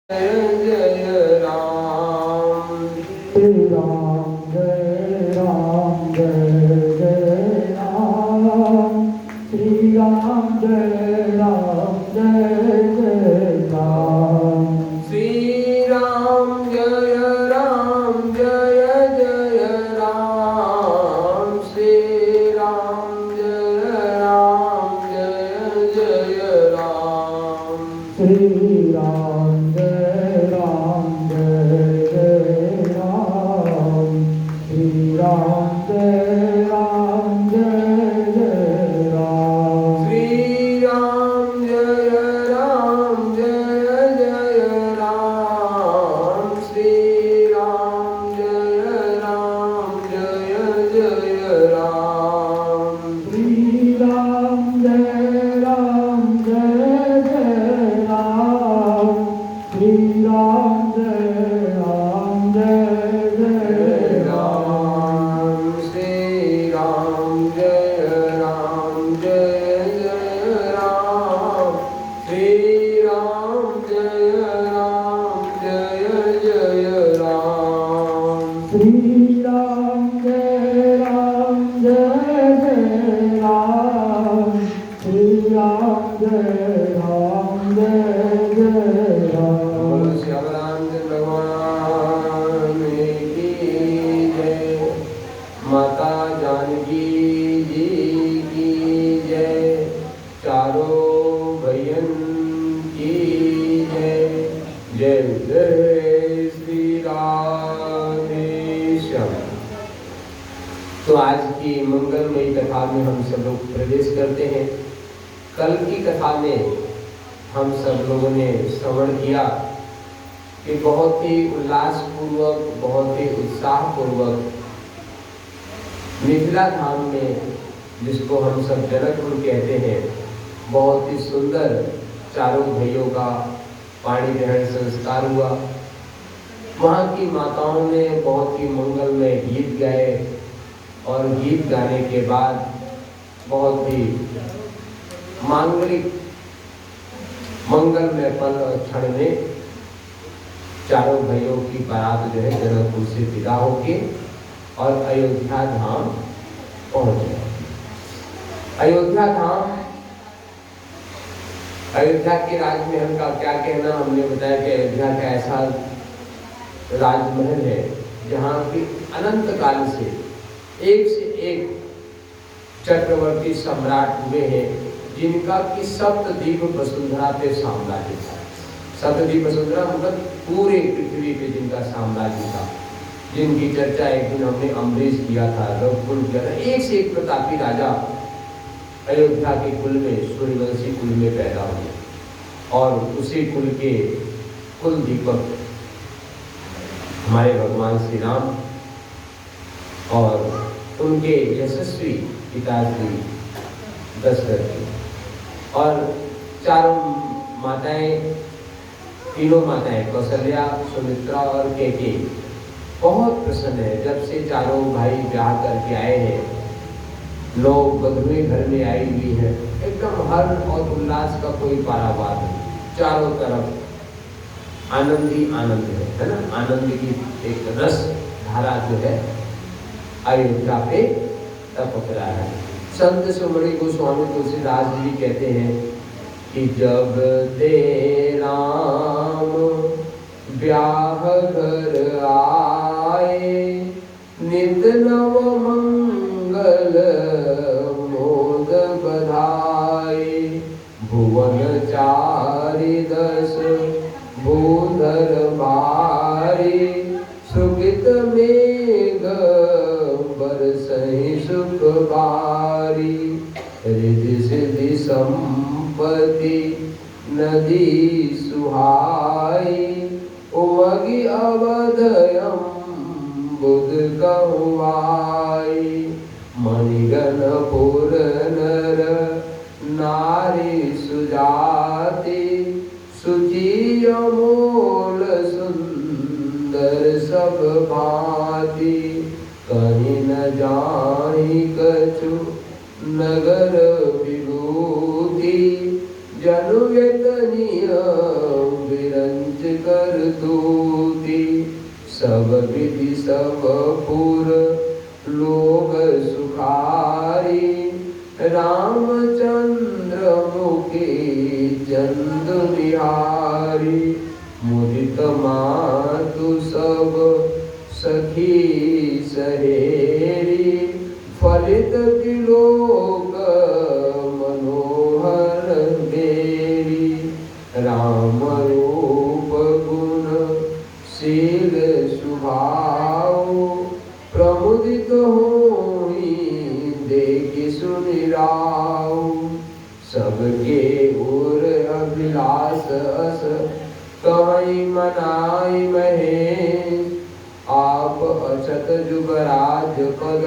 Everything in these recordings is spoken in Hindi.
जय जय राम। श्री राम जय राम जय जय राम। श्री राम जय राम जय जय राम। श्री राम जय राम जय जय राम। श्री राम जय राम जय जय राम। श्री राम जय राम जय जय राम। श्री राम जय राम जय जय राम। श्री राम जय राम जय जय राम। श्री राम जय राम जय जय राम। श्री राम जय राम जय जय राम। श्री राम जय राम जय जय राम। श्री राम जय राम जय जय राम। श्री राम जय राम जय जय राम। श्री राम जय राम जय जय राम। श्री राम जय राम जय जय राम। बोलो श्याम रामचंद्र भगवान की जय। माता जानकी जी की जय। चारों भैयन की जय। जय जय श्री राधे श्याम। तो आज की मंगलमयी कथा में हम सब लोग प्रवेश करते हैं। कल की कथा में हम सब लोगों ने श्रवण किया कि बहुत ही उल्लासपूर्वक, बहुत ही उत्साहपूर्वक मिथिला धाम में, जिसको हम सब जनकपुर कहते हैं, बहुत ही सुंदर चारों भाइयों का पाणी ग्रहण संस्कार हुआ। वहाँ की माताओं ने बहुत ही मंगलमय गीत गाए और गीत गाने के बाद बहुत ही मांगलिक मंगलमय पल और क्षण में चारों भाइयों की बारात जो है जनकपुर से विदा होके और अयोध्या धाम पहुंच गए। अयोध्या धाम, अयोध्या के राजमहल का क्या कहना। हमने बताया कि अयोध्या का ऐसा राजमहल है जहाँ की अनंत काल से एक चक्रवर्ती सम्राट हुए हैं, जिनका कि सप्तद्वीप वसुंधरा पे साम्राज्य था। सप्तद्वीप वसुंधरा मतलब पूरे पृथ्वी पे जिनका साम्राज्य था, जिनकी चर्चा एक दिन हमने अम्बरीश किया था, रघुकुल किया था। एक से एक प्रतापी राजा अयोध्या के कुल में, सूर्यवंशी कुल में पैदा हुए और उसी कुल के कुल दीपक हमारे भगवान श्री राम और उनके यशस्वी पिता श्री दशरथ जी और चारों माताएं, तीनों माताएं कौशल्या, सुमित्रा और केकई बहुत प्रसन्न है। जब से चारों भाई ब्याह करके आए हैं, लोग बधुएं घर में आई हुई है, एकदम हर और उल्लास का कोई पारावार नहीं। चारों तरफ आनंद ही आनंद है ना। आनंद की एक रस धारा जो है अयोध्या पे टपक रहा है। संत शिरोमणि गोस्वामी तुलसीदास जी कहते हैं कि जब दे राम ब्याह घर आए, नित नव मंगल मोद बधाई। भुवन चारि दश भूधर भारी, सुकृत मेघ बरसहि सुख बारी। रिद्धि सिद्धि संपत्ति नदी सुहाई, उमगी अवधयम बुध कहवाई। मणिगण पुर नर नारी सुजाति, सुचि अमोल सुंदर सब भांति। कहीं न जाहि कछु नगर विभूति, जनु वेतनीय विरंच कर दूती, सब विधि सब पुर लोग सुखारी, रामचंद्र मुखी चंद बिहारी, मुदित मातु सब सखी सहेरी, फलित तिलोक मनोहर मेरी, राम रूप गुण शील स्वभाव, प्रमुदित होई देखि सुनि राव, सबके उर अभिलाष अस कहीं मनाई महेश, आप अचत जुगराज पद,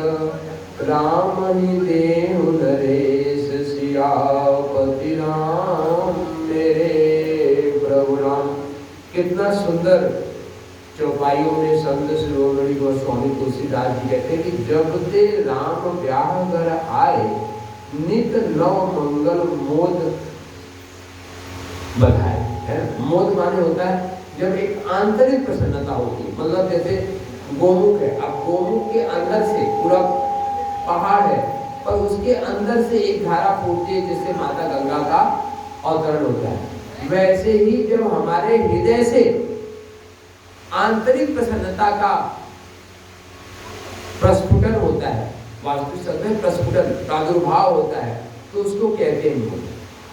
राम ही देहु नरेश, सियापति राम मेरे प्रभु राम। कितना सुंदर चौपाइयों में संत शिरोमणि गोस्वामी तुलसीदास जी कहते हैं कि जब ते राम ब्याह घर आए, नित नव मंगल मोद बधाए। है मोद माने होता है जब एक आंतरिक प्रसन्नता होती है, मतलब जैसे गोमुख है, अब गोमुख के अंदर से पूरा पहाड़ है और उसके अंदर से एक धारा फूटती है जिससे माता गंगा का अवतरण होता है। वैसे ही जब हमारे हृदय से आंतरिक प्रसन्नता का प्रस्फुटन होता है, वास्तविक शब्द में प्रस्फुटन प्रादुर्भाव होता है, तो उसको कहते हैं मोद।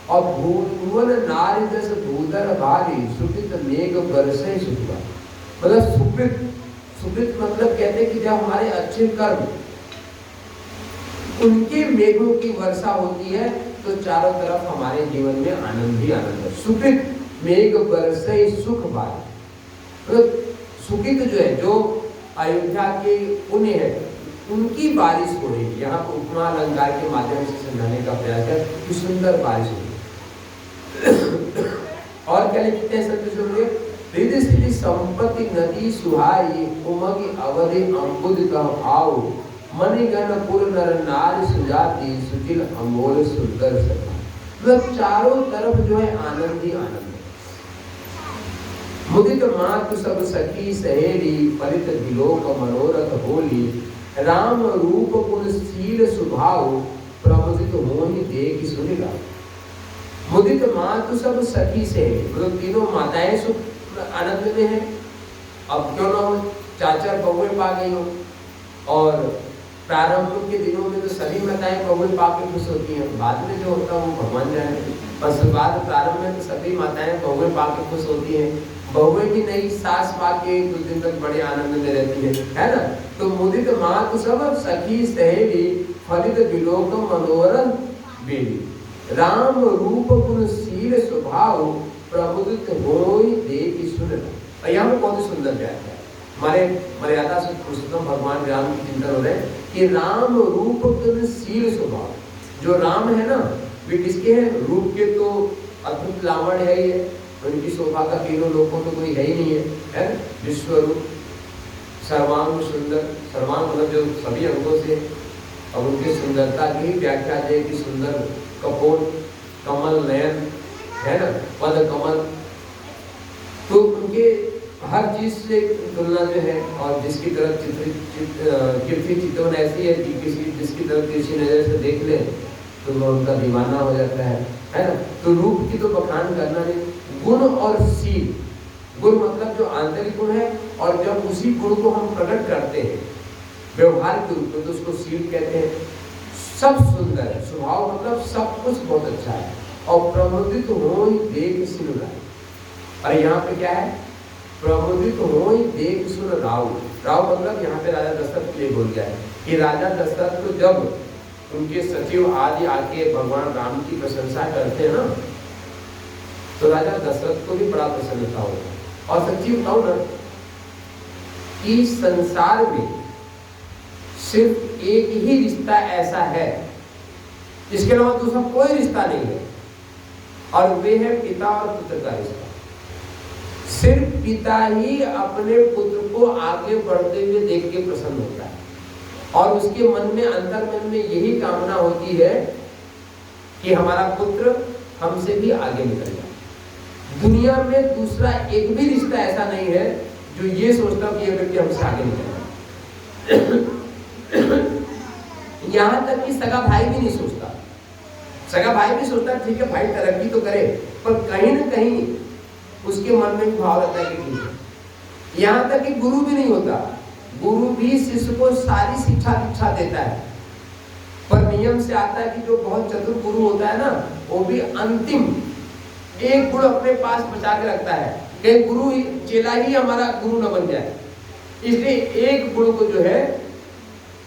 और भुवन नारी जस भूधर भारी, सुकृत मेघ बरसे सुखवा, मतलब सुकृत मतलब कहते हैं कि जब हमारे अच्छे कर्म उनके मेघों की वर्षा होती है तो चारों तरफ हमारे जीवन में आनंद ही आनंद है। सुकृत मेघ बरसे सुख भारी, मतलब सुकृत जो है, जो अयोध्या के पुण्य है, उनकी बारिश हो रही है। यहाँ पर उपमा अलंकार के माध्यम से समझाने का प्रयास है कि सुंदर बारिश हो रही है। और क्या लिखते हैं संत सुनिए, रिद्धि सिद्धि संपत्ति नदी सुहाई, उमगी अवधि अम्बुद कह आओ, मणिगण पुर नर नारी सुजाति, सुचिल अमोल सुंदर सभा। मतलब चारों तरफ जो है आनंद ही आनंद है। मुदित मातु सब सखी सहेली, परित दिलोक मनोरथ होली, राम रूप गुण शील स्वभाव, प्रमुदित होहि देखि सुनि राम। मुदित मातु सब सखी से, मतलब तीनों माताएं सुख आनंद में है। अब क्यों ना हो, चाचा बहुए पा गई हो, और प्रारंभ के दिनों में तो सभी माताएं बहुए पा के खुश होती हैं, बाद में जो होता है वो भगवान जाने। बस बाद प्रारंभ में तो सभी माताएं बहुए पा के खुश होती हैं, बहुए भी नहीं सास पा के कुछ दिन तक बड़े आनंद में रहती है ना। तो मुदित मातु सब सखी सहेली, फलित विलोक मनोरथ बेली, राम रूप गुण शील स्वभाव, प्रमुदित होई देखि सुन राम। और यहाँ बहुत ही सुंदर व्याख्या है। हमारे मर्यादा से पुरुषोत्तम भगवान राम की चिंतन हो रहे हैं कि राम रूप गुण शील स्वभाव, जो राम है ना, वे किसके हैं? रूप के तो अद्भुत लावण्य है ही है, उनकी शोभा का तीनों लोगों तो कोई है ही नहीं है, विश्वरूप सर्वांग सुंदर, सर्वांग मतलब जो सभी अंगों से, और उनकी सुंदरता की व्याख्या है कि सुंदर कपोल, कमल नयन, है ना, पद कमल, तो उनके हर चीज से तुलना जो है, और जिसकी तरफ कीर्ति चितवन ऐसी है कि जिसकी तरफ किसी नजर से देख ले तो वो उनका दीवाना हो जाता है ना। तो रूप की तो बखान करना नहीं, गुण और शील, गुण मतलब जो आंतरिक गुण है, और जब उसी गुण को हम प्रकट करते हैं व्यवहार के रूप में तो उसको शील कहते हैं। सब सुंदर है, स्वभाव मतलब सब कुछ बहुत अच्छा है, और प्रमुदित होई देख सुन राव। और यहाँ पे क्या है? प्रमुदित होई देख सुन राव। राव मतलब यहाँ पे राजा दशरथ के लिए बोल गया है कि राजा दशरथ को जब उनके सचिव आदि आके भगवान राम की प्रशंसा करते हैं ना, तो राजा दशरथ को भी बड़ा प्रसन्नता होगा। और सच्ची बताऊं ना कि संसार में सिर्फ एक ही रिश्ता ऐसा है, इसके अलावा दूसरा कोई रिश्ता नहीं है, और वे है पिता और पुत्र का रिश्ता। सिर्फ पिता ही अपने पुत्र को आगे बढ़ते हुए देख के प्रसन्न होता है, और उसके मन में, अंतर मन में यही कामना होती है कि हमारा पुत्र हमसे भी आगे निकल जाए। दुनिया में दूसरा एक भी रिश्ता ऐसा नहीं है जो ये सोचता कि ये व्यक्ति हमसे आगे निकलेगा। यहां तक कि सगा भाई भी नहीं सोचता। सगा भाई भी सोचता ठीक है भाई तरक्की तो करे, पर कहीं ना कहीं उसके मन में भी भाव रहता है कि ठीक है। यहां तक कि गुरु भी नहीं होता, गुरु भी शिष्य को सारी शिक्षा दीक्षा देता है, पर नियम से आता है कि जो बहुत चतुर गुरु होता है ना, वो भी अंतिम एक गुण अपने पास बचा के रखता है कि गुरु ही चेला ही हमारा गुरु न बन जाए, इसलिए एक गुण को जो है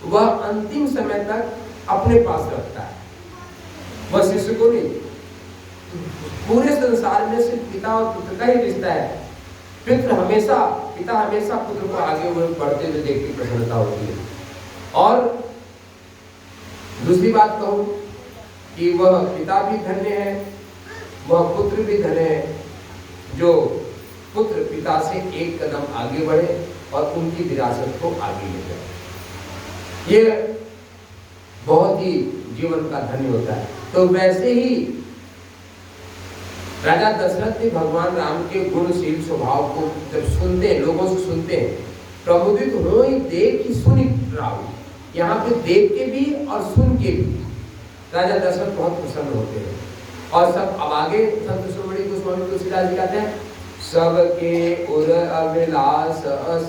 वह अंतिम समय तक अपने पास रखता है, वह शिष्य को नहीं। पूरे संसार में सिर्फ पिता और पुत्र का ही रिश्ता है। पिता हमेशा पुत्र को आगे बढ़ते हुए देख के प्रसन्नता होती है। और दूसरी बात कहूं कि वह पिता भी धन्य है, वह पुत्र भी धन्य है, जो पुत्र पिता से एक कदम आगे बढ़े और उनकी विरासत को आगे ले जाए। ये बहुत ही जीवन का धन्य होता है। तो वैसे ही राजा दशरथ ने भगवान राम के गुणशील स्वभाव को जब सुनते हैं, लोगों से सुनते हैं, प्रमुदित हो ही देख ही सुन राम, यहाँ पे देख के भी और सुन के भी राजा दशरथ बहुत प्रसन्न होते हैं। और सब अब आगे संत शिरोमणि गोस्वामी तुलसीदास जी कहते हैं, सबके उर अभिलाष अस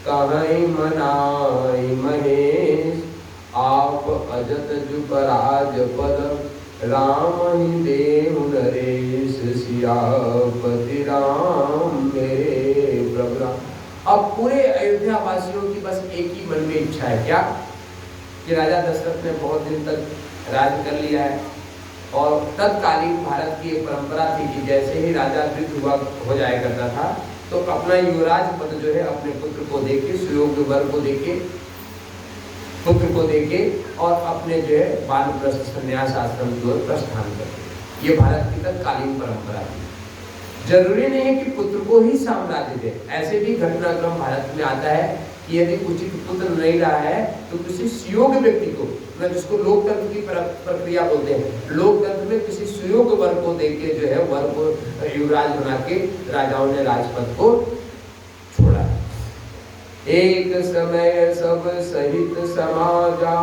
कहई मनाई महेश, आप अजत जुगराज पद राम ही देहु नरेश, सियापति राम मेरे प्रभु राम। अब पूरे अयोध्या वासियों की बस एक ही मन में इच्छा है, क्या कि राजा दशरथ ने बहुत दिन तक राज कर लिया है, और तत्कालीन भारत की एक परंपरा थी कि जैसे ही राजा वृद्ध हुआ हो जाया करता था तो अपना युवराज पद जो है अपने पुत्र को देके, सुयोग्य वर को देके, पुत्र को देके और अपने जो है वानप्रस्थ संन्यास आश्रम की ओर प्रस्थान करते। ये भारत की तत्कालीन परंपरा थी। जरूरी नहीं है कि पुत्र को ही साम्राज्य दे, ऐसे भी घटनाक्रम भारत में आता है कि यदि उचित पुत्र नहीं रहा है तो किसी सुयोग्य व्यक्ति को, मैं जिसको लोकतंत्र की प्रक्रिया बोलते हैं, लोकतंत्र में किसी सुयोग्य वर को देके जो है वर को युवराज बना के राजाओं ने राजपद को छोड़ा। एक समय सब सहित समाजा,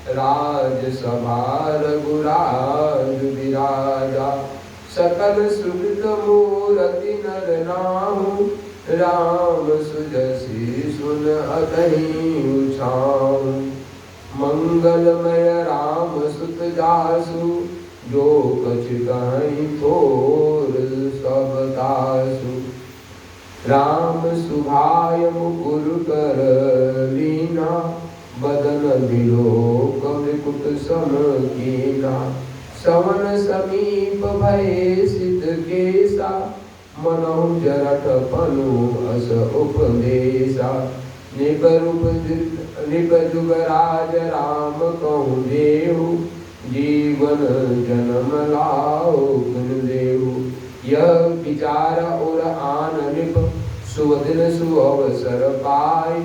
राजसभा रघुराज विराजा, सकल सुकृत मूरति नर नाहु, राम सुजसी सुन अतहि उछाऊ, मंगलमय राम सुत जासु, जो कछ कहि थोर सब तासु, राम सुभाय मुकुर कर लीना, बदन बिलोक मृकुट सम कीना, सवन समीप भय सित केसा, मनहु जरठ पनु अस उपदेशा, निप जुगराज राम कहु देहु, जीवन जन्म लाओ गुण देहु, यह विचार और आन निप, सुवदिन सुअवसर पाई,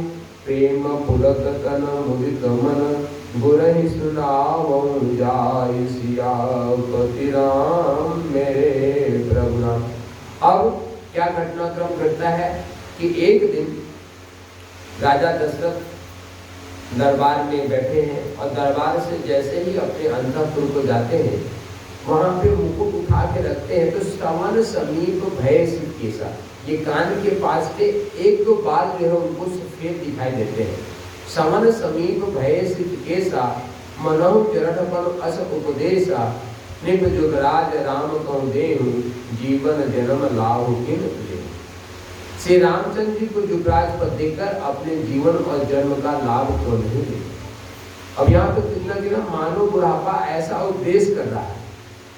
प्रेम पुलक तन मुदित मन, गुरहि सुनावउ जाय, सियापति राम मेरे प्रभु राम। अब क्या घटनाक्रम घटता है कि एक दिन राजा दशरथ दरबार में बैठे हैं और दरबार से जैसे ही अपने अंतःपुर को जाते हैं, वहां पे मुकुट उठा के रखते हैं तो सवन समीप भय सित केसा, ये कान के पास पे एक दो बाल जो है उनको सफेद दिखाई देते हैं। सवन समीप भय सित केसा, मनहु जरठपन अस उपदेशा, निप जुगराज राम कहु देहु, जीवन जन्म लाहु किन देहु। श्री रामचंद्र जी को युवराज पद देकर अपने जीवन और जन्म का लाभ क्यों नहीं दे। अब यहाँ पे कितना कितना मानव बुढ़ापा ऐसा उपदेश कर रहा है,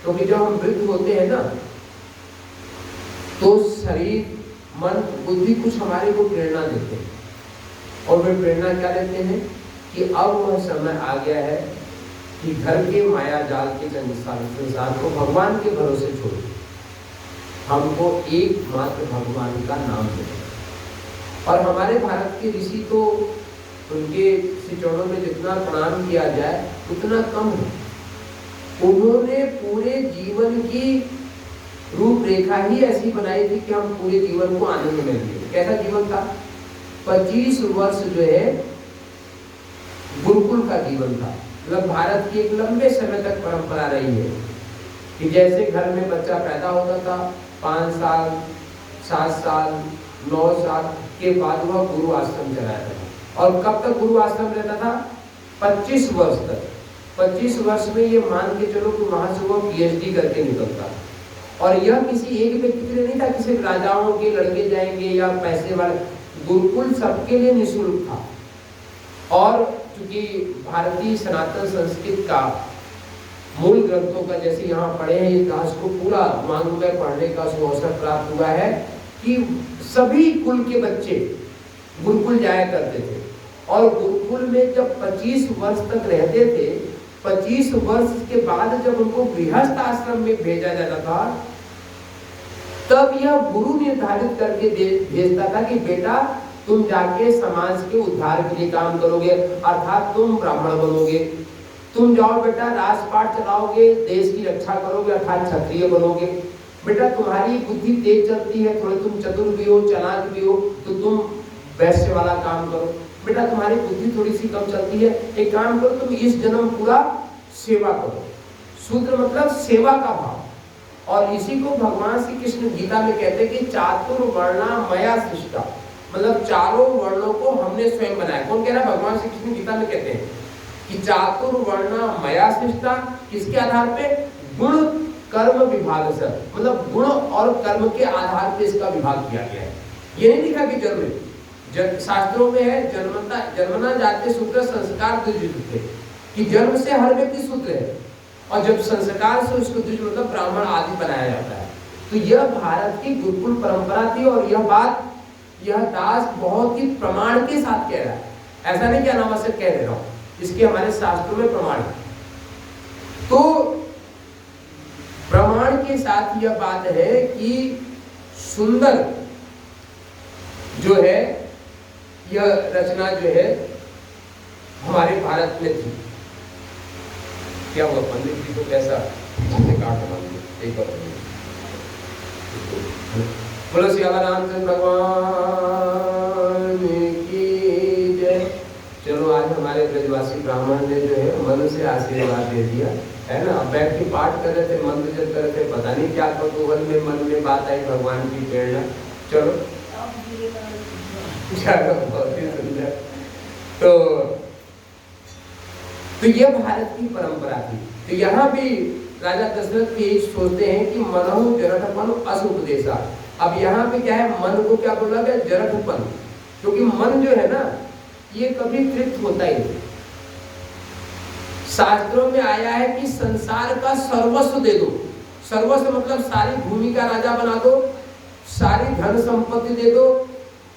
क्योंकि जब हम वृद्ध होते हैं ना तो शरीर मन बुद्धि कुछ हमारे को प्रेरणा देते हैं, और वे प्रेरणा क्या देते हैं कि अब वह समय आ गया है कि घर के माया जाल के संसार को भगवान के भरोसे छोड़ो, हमको एकमात्र भगवान का नाम दें। और हमारे भारत के ऋषि तो उनके चरणों में जितना प्रणाम किया जाए उतना कम है। उन्होंने पूरे जीवन की रूपरेखा ही ऐसी बनाई थी कि हम पूरे जीवन को आनंद में लिए। कैसा जीवन था? 25 वर्ष जो है गुरुकुल का जीवन था। मतलब भारत की एक लंबे समय तक परंपरा रही है कि जैसे घर में बच्चा पैदा होता था 5 साल 7 साल 9 साल के बाद वह गुरु आश्रम चलाया था। और कब तक गुरु आश्रम रहता था? 25 वर्ष तक। 25 वर्ष में ये मान के चलो कि वहां से वो PhD करके निकलता। और यह किसी एक व्यक्ति के लिए नहीं था कि सिर्फ राजाओं के लड़के जाएंगे या पैसे वाले। गुरुकुल सबके लिए निःशुल्क था। और क्योंकि भारतीय सनातन संस्कृत का मूल ग्रंथों का जैसे यहाँ पढ़े हैं इतिहास को पूरा मांग में पढ़ने का अवसर प्राप्त हुआ है कि सभी कुल के बच्चे गुरुकुल जाया करते थे। और गुरुकुल में जब 25 वर्ष तक रहते थे, 25 वर्ष के बाद जब उनको गृहस्थ आश्रम में भेजा जाता था, तब यह गुरु निर्धारित करके भेजता था कि बेटा तुम जाके समाज के उद्धार के लिए काम करोगे, अर्थात तुम ब्राह्मण बनोगे। तुम जाओ बेटा राजपाट चलाओगे, देश की रक्षा करोगे, अर्थात क्षत्रिय बनोगे। बेटा तुम्हारी बुद्धि तेज चलती है, थोड़े तुम चतुर भी हो, चालाक भी हो, तो तुम वैश्य वाला काम करो। बेटा तुम्हारी बुद्धि थोड़ी सी कम चलती है, एक काम करो तुम इस जन्म पूरा सेवा करो। शूद्र मतलब सेवा का भाव। और इसी को भगवान श्री कृष्ण गीता में कहते हैं कि चातुर्वर्णा मया सृष्टा, मतलब चारों वर्णों को हमने स्वयं बनाया। कौन कह रहा है? भगवान श्री कृष्ण गीता में कहते हैं कि चातुर्वर्णा मया सृष्टा। किसके आधार पे? गुण कर्म विभाग से, मतलब गुण और कर्म के आधार पे इसका विभाग किया गया है। ये नहीं लिखा कि जन्म, शास्त्रों में है जन्मना जाते शूद्र संस्कार द्विज थे, कि जन्म से हर व्यक्ति शूद्र है और जब संस्कार से उसको द्विज मतलब ब्राह्मण आदि बनाया जाता है। तो यह भारत की गुरुकुल परंपरा थी। और यह बात यह दास बहुत ही प्रमाण के साथ कह रहा है, ऐसा नहीं कि अनावश्यक कह रहा हूं, इसके हमारे शास्त्रों में प्रमाण है। तो प्रमाण के साथ यह बात है कि सुंदर जो है यह रचना जो है हमारे भारत में थी। क्या हुआ? पंडित जी को कैसा काट एक बार बोलो सियावर रामचंद्र भगवान की जय। चलो आज हमारे ब्रजवासी ब्राह्मण ने जो है मन से आशीर्वाद दे दिया है ना। बैठ के पाठ कर रहे थे, मंत्र जप कर रहे थे, पता नहीं क्या कौतूहल में मन में बात आई भगवान की प्रेरणा। चलो बहुत ही सुंदर। तो यह भारत की परंपरा थी। तो यहाँ भी राजा दशरथ भी यही सोचते हैं कि मनहु जरठपन अस उपदेशा। अब यहाँ पे क्या है? मन को क्या बोला गया? जरठपन। क्योंकि मन जो है ना ये कभी तृप्त होता ही नहीं। शास्त्रों में आया है कि संसार का सर्वस्व दे दो। सर्वस्व मतलब सारी भूमि का राजा बना दो, सारी धन संपत्ति दे दो,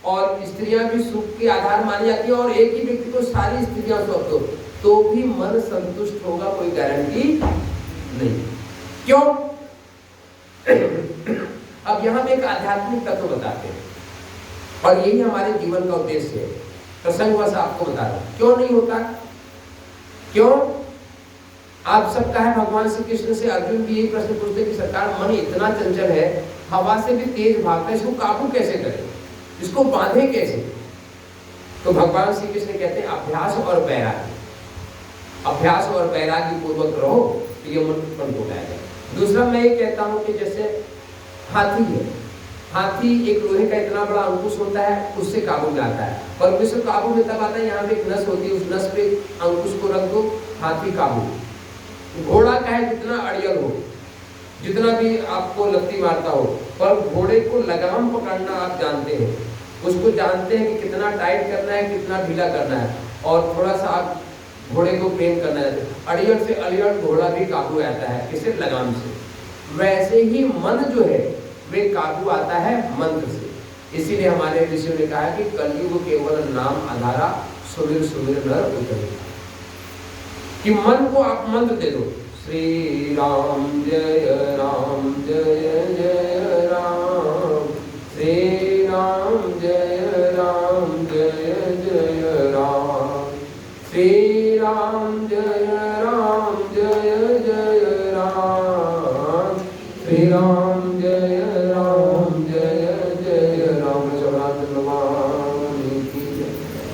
और स्त्रियां भी सुख के आधार मानी जाती है, और एक ही व्यक्ति को सारी स्त्रियां सौंप दो तो भी मन संतुष्ट होगा, कोई गारंटी नहीं। क्यों? अब यहाँ पे एक आध्यात्मिक तत्व बताते हैं, और यही हमारे जीवन का उद्देश्य है। प्रसंगवश आपको बता रहा हूं क्यों नहीं होता। क्यों? आप सब कहा भगवान श्री कृष्ण से अर्जुन भी यही प्रश्न पूछते कि सरकार मन इतना चंचल है, हवा से भी तेज भागता है, इसको काबू कैसे करें, इसको बांधे कैसे? तो भगवान श्री कृष्ण कहते हैं अभ्यास और वैराग्य। अभ्यास और वैराग्य पूर्वक रहो तो ये मन कंट्रोल आएगा। दूसरा मैं ये कहता हूं कि जैसे हाथी है, हाथी एक लोहे का इतना बड़ा अंकुश होता है, उससे काबू में आता है। और विश्व काबू में तब आता है यहाँ पे एक नस होती है, उस नस पे अंकुश को रख दो, हाथी काबू। घोड़ा का है जितना अड़ियल हो, जितना भी आपको लत्ती मारता हो, पर घोड़े को लगाम पकड़ना आप जानते हैं, उसको जानते हैं कि कितना टाइट करना है, कितना ढीला करना है, और थोड़ा सा आप घोड़े को प्रेम करना है। अड़ियल से अड़ियल घोड़ा भी काबू आता है, किसे? लगाम से। वैसे ही मन जो है वे काबू आता है मंत्र से। इसीलिए हमारे ऋषियों ने कहा कि कलयुग केवल नाम आधारा, सुमिर सुमिर नर उतरे। कि मन को आप मंत्र दे दो, श्री राम जय राम जय जय राम, श्री राम जय राम जय जय राम, श्री राम जय राम जय जय राम, श्री राम जय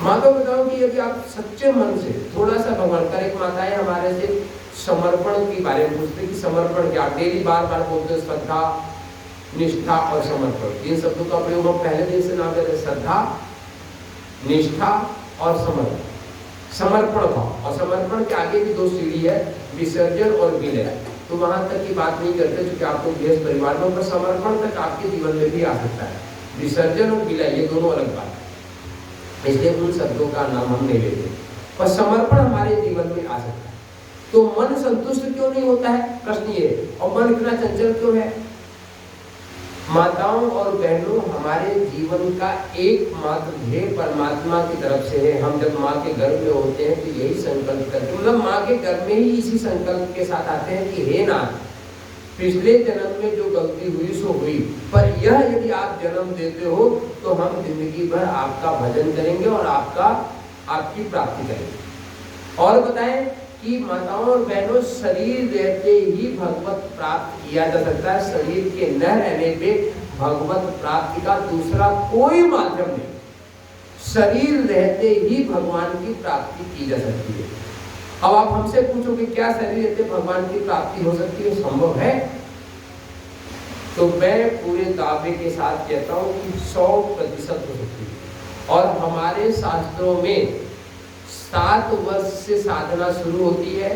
माँ तो बताओ कि यदि आप सच्चे मन से थोड़ा सा भगवान का, एक माता है हमारे से समर्पण के बारे में पूछते कि समर्पण क्या, डेली बार बार बोलते हैं श्रद्धा, निष्ठा और समर्पण। इन शब्दों का प्रयोग हम पहले दिन से नाम देते हैं, श्रद्धा, निष्ठा और समर्पण। समर्पण भाव और समर्पण के आगे भी दो सीढ़ी है, विसर्जन और विलय। तो वहां तक की बात नहीं करते क्योंकि आपको गृहस्थ परिवार में, पर समर्पण तक आपके जीवन में भी आ सकता है। विसर्जन और विलय ये दोनों अलग बात है, इसलिए उन शब्दों का नाम हम नहीं लेते, पर समर्पण हमारे जीवन में आ सकता है। तो मन संतुष्ट क्यों नहीं होता है, प्रश्न ये। और मन इतना चंचल क्यों है? माताओं और बहनों, हमारे जीवन का एकमात्र ध्येय परमात्मा की तरफ से है। हम जब माँ के गर्भ में होते हैं तो यही संकल्प करते हैं, मतलब माँ के गर्भ में ही इसी संकल्प के साथ आते हैं कि हे नाथ, पिछले जन्म में जो गलती हुई सो हुई, पर यह यदि आप जन्म देते हो तो हम जिंदगी भर आपका भजन करेंगे और आपकी प्राप्ति करेंगे। और बताएं कि माताओं और बहनों, शरीर रहते ही भगवत प्राप्त किया जा सकता है। शरीर के न रहने पे भगवत प्राप्ति का दूसरा कोई माध्यम नहीं। शरीर रहते ही भगवान की प्राप्ति की जा सकती है। अब आप हमसे पूछोगे क्या शरीर रहते भगवान की प्राप्ति हो सकती है, संभव है? तो मैं पूरे दावे के साथ कहता हूं कि 100% हो सकती है। और हमारे शास्त्रों में 7 वर्ष से साधना शुरू होती है।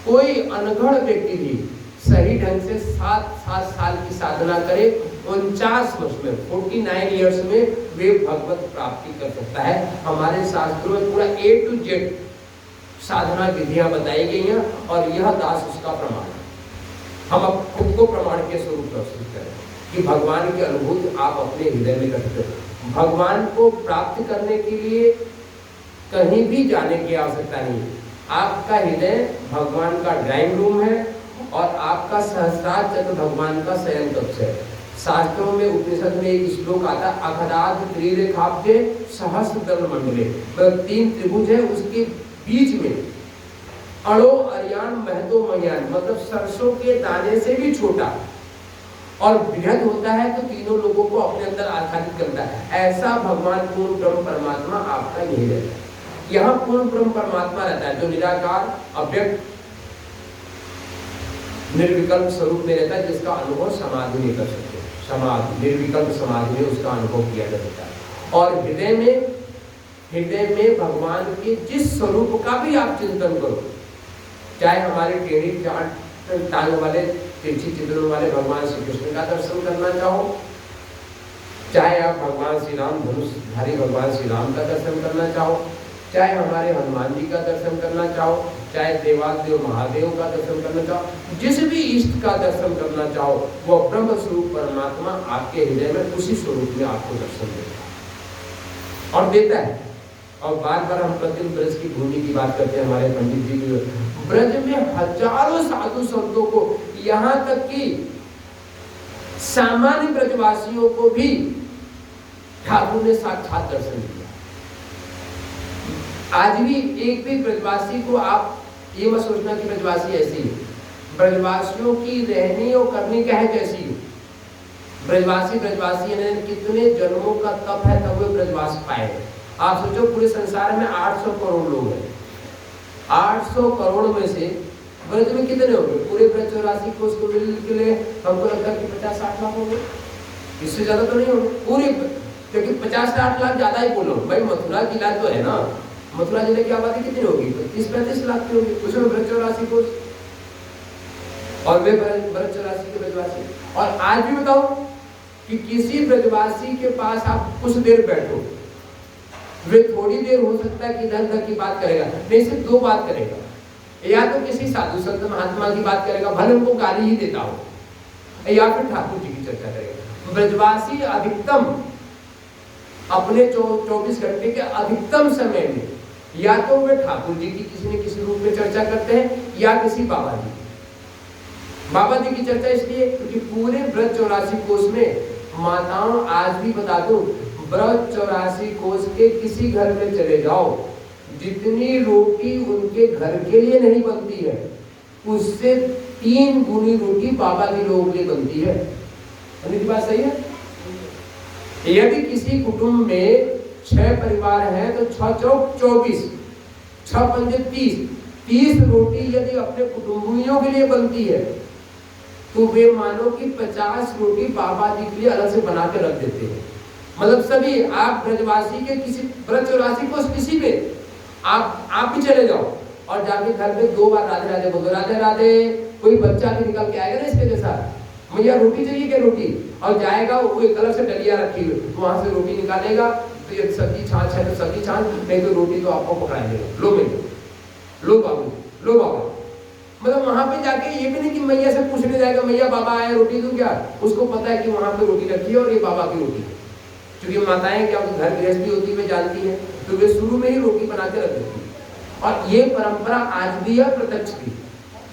कोई अनगढ़ व्यक्ति भी सही ढंग से 7 साल की साधना करे, 49 वर्ष में 49 ईयर्स में वे भगवत प्राप्ति कर सकता है। हमारे शास्त्रों में पूरा A to Z साधना विधियां बताई गई हैं और यह दास उसका प्रमाण है। हम अब खुद को प्रमाण के स्वरूप प्रस्तुत करें कि भगवान की अनुभूति आप अपने हृदय में करते हो। भगवान को प्राप्त करने के लिए कहीं भी जाने की आवश्यकता नहीं। आपका हृदय भगवान का ड्राइंग रूम है और आपका सहस्रार चक्र भगवान का शयन कक्ष है। शास्त्रों में उपनिषद में एक श्लोक आता है, अखदाद त्रिरेखाब्जे सहस्रदल मंडले, मतलब 3 त्रिभुज है, उसके बीच में अणो अर्यान महतो मयान, मतलब सरसों के दाने से भी छोटा और बृहद होता है तो तीनों लोगों को अपने अंदर आच्छादित करता है। ऐसा भगवान पूर्ण ब्रह्म परमात्मा आपका यही रहता है। यहाँ पूर्ण ब्रह्म परमात्मा रहता है जो निराकार अव्यक्त निर्विकल्प स्वरूप में रहता है, जिसका अनुभव समाधि में कर सकते हैं। समाधि, निर्विकल्प समाधि में उसका अनुभव किया जा सकता है। और हृदय में भगवान के जिस स्वरूप का भी आप चिंतन करो, चाहे हमारे टेढ़ी चाट टांग वाले तिरछी चित्रों वाले भगवान श्री कृष्ण का दर्शन करना चाहो, चाहे आप भगवान श्री राम धनुषधारी भगवान श्री राम का दर्शन करना चाहो, चाहे हमारे हनुमान जी का दर्शन करना चाहो, चाहे देवादेव महादेव का दर्शन करना चाहो, जिस भी इष्ट का दर्शन करना चाहो, वो ब्रह्म स्वरूप परमात्मा आपके हृदय में उसी स्वरूप में आपको दर्शन देता है और देता है। और बार बार हम प्रतिदिन ब्रज की भूमि की बात करते हैं, हमारे पंडित जी की ब्रज में हजारों साधु संतों को, यहाँ तक कि सामान्य ब्रजवासियों को भी ठाकुर ने साक्षात दर्शन दिया। आज भी एक भी ब्रजवासी को आप ये मत सोचना कि ब्रजवासी ऐसी है। ब्रजवासियों की रहनी और करनी क्या है कैसी है। ब्रजवासी ने कितने जन्मों का तप है तब वे ब्रजवास पाए। आप सोचो पूरे संसार में 800 करोड़ लोग हैं, 800 करोड़ में से ब्रज में कितने हो गए? पूरे ब्रज 84 को उसको मिलने के लिए हमको लगता है कि 50-60 लाख हो गए, इससे ज्यादा तो नहीं हो गए पूरे, क्योंकि 50-60 लाख ज्यादा ही बोलो भाई। मथुरा जिला तो है ना, मथुरा जिले की आबादी कितनी होगी? 30-35 लाख की होगी, उसमें ब्रज 84 को और वे ब्रज 84 के ब्रजवासी। और आज भी बताओ कि किसी ब्रजवासी के पास आप कुछ देर बैठो, वे थोड़ी देर हो सकता है कि इधर की बात करेगा, नहीं सिर्फ 2 बात करेगा, या तो किसी साधु संत महात्मा की बात करेगा, भले उनको गाली ही देता हो, या फिर ठाकुर जी की चर्चा करेगा। ब्रजवासी अधिकतम अपने 24 घंटे के अधिकतम समय में या तो वे ठाकुर जी की किसी न किसी रूप में चर्चा करते हैं या किसी बाबा जी की चर्चा, इसलिए क्योंकि पूरे ब्रज 84 कोष में माताओं, आज भी बता दूं, ब्रज 84 कोष के किसी घर में चले जाओ, जितनी रोटी उनके घर के लिए नहीं बनती है उससे 3 गुनी रोटी बाबा जी लोगों के लिए बनती है। मेरी बात सही है? यदि किसी कुटुंब में 6 परिवार हैं तो 6 चौक 24, 6 पंजे 30 रोटी यदि अपने कुटुंबियों के लिए बनती है तो वे मानो कि 50 रोटी बाबा जी के लिए अलग से बना के रख देते हैं। मतलब सभी आप ब्रजवासी के किसी ब्रजवासी को किसी पे आप भी चले जाओ और जाके घर में 2 बार राधे राधे बोलो, राधे राधे। कोई बच्चा भी निकल के आएगा ना इसके जैसा, भैया रोटी चाहिए क्या रोटी, और जाएगा वो एक अलग से डलिया रखी हुई वहां से रोटी निकालेगा, तो ये सब्जी छाछ है तो सब्जी छाछ, नहीं तो रोटी तो आपको पकड़ा देगा, लो भैया लो बाबू लो बाबा। मतलब वहां पे जाके ये भी नहीं कि मैया से पूछने जाएगा मैया बाबा आए रोटी दूं क्या, उसको पता है कि वहां पे रोटी रखी है और ये बाबा की रोटी है। क्योंकि माताएं क्या घर गृहस्थी होती है जानती है, तो वे शुरू में ही रोटी बना के रख देती है। और ये परंपरा आज भी है, प्रत्यक्ष भी।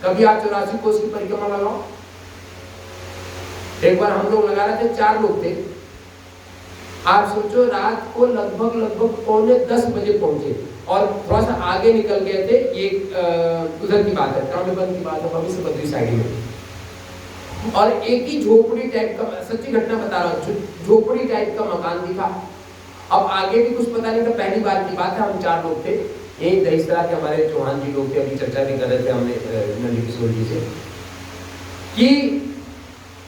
कभी आप 84 कोस की परिक्रमा लगाओ, एक बार हम लोग लगा रहे थे, 4 लोग थे। आप सोचो रात को लगभग 9:45 बजे पहुंचे और थोड़ा सा आगे निकल गए थे। ये उधर की बात है, कामेबंद की बात है, भविष्य बद्री साइड में। और एक ही झोपड़ी टाइप का, सच्ची घटना बता रहा हूँ, झोपड़ी टाइप का मकान दिखा। अब आगे भी कुछ पता नहीं था, पहली बार की बात है। हम 4 लोग थे, यही दहिसरा के हमारे चौहान जी लोग थे, अभी चर्चा भी कर रहे थे हमने नंदी किशोर जी से, कि